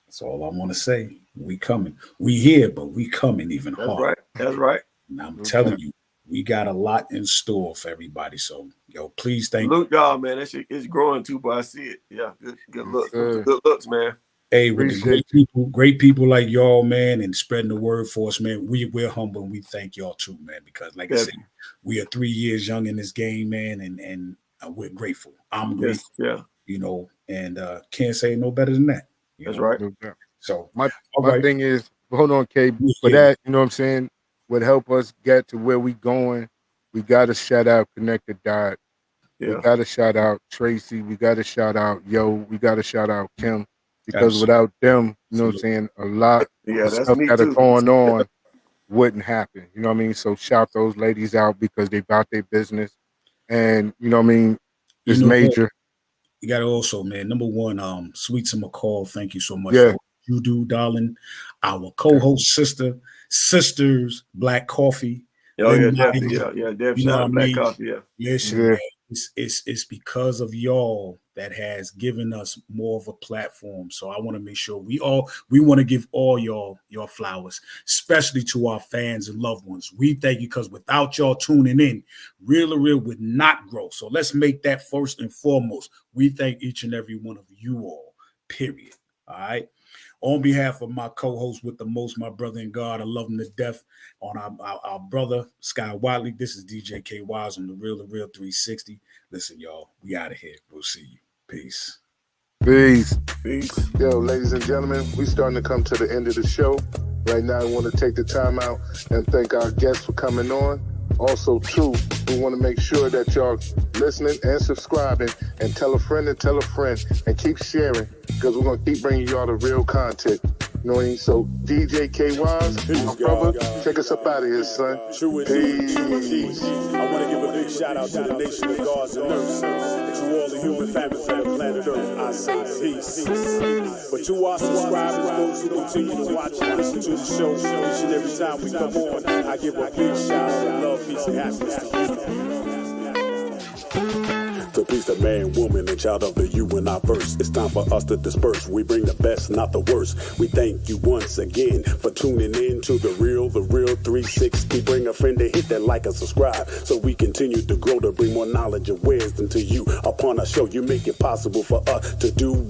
That's all I want to say. We coming. We here, but we coming even harder. That's right. And I'm telling you, we got a lot in store for everybody. So, yo, please thank you. Look, y'all, man, that shit is growing too, but I see it. Yeah, good looks. Good looks, man. Hey, with the great people like y'all, man, and spreading the word for us, man, we're humble and we thank y'all too, man, because like I said, we are 3 years young in this game, man, and we're grateful. I'm grateful. Yeah. You know, and can't say no better than that. That's right. So my thing is, hold on, K, for that, you know what I'm saying, would help us get to where we going. We got to shout out Connected Dot. We got to shout out Tracy. We got to shout out Yo. We got to shout out Kim. Because without them, you know what I'm saying, a lot of stuff that are going on wouldn't happen. You know what I mean? So shout those ladies out because they got their business. And, you know what I mean, it's major. You got to also, man, number one, Sweets and McCall, thank you so much for what you do, darling. Our co-host sisters, Black Coffee. Definitely. Shout out Black Coffee, Listen, man, it's because of y'all that has given us more of a platform. So I want to make sure we want to give all y'all your flowers, especially to our fans and loved ones. We thank you because without y'all tuning in, Real to Real would not grow. So let's make that first and foremost. We thank each and every one of you all, period. All right. On behalf of my co-host with the most, my brother in God, I love him to death. On our brother, Sky Whatley, this is DJ K Wise on the Real 360. Listen, y'all, we out of here. We'll see you. Peace. Peace. Yo, ladies and gentlemen, we starting to come to the end of the show. Right now, I want to take the time out and thank our guests for coming on. Also, too, we want to make sure that y'all listening and subscribing and tell a friend and keep sharing because we're going to keep bringing y'all the real content. You know what I mean? So, DJ K-Wise, my brother, take us up out of here, son. Peace. I want to give a big shout out to the nation of gods and earth. To all the human families on planet Earth, I say peace. But to our subscribers, those who continue to watch and listen to the show each and every time we come on, I give a big shout out of love, peace, and happiness to you. To peace, the man, woman, and child of the universe. It's time for us to disperse. We bring the best, not the worst. We thank you once again for tuning in to the Real 360. 360. Bring a friend to hit that like and subscribe so we continue to grow to bring more knowledge and wisdom to you. Upon our show, you make it possible for us to do what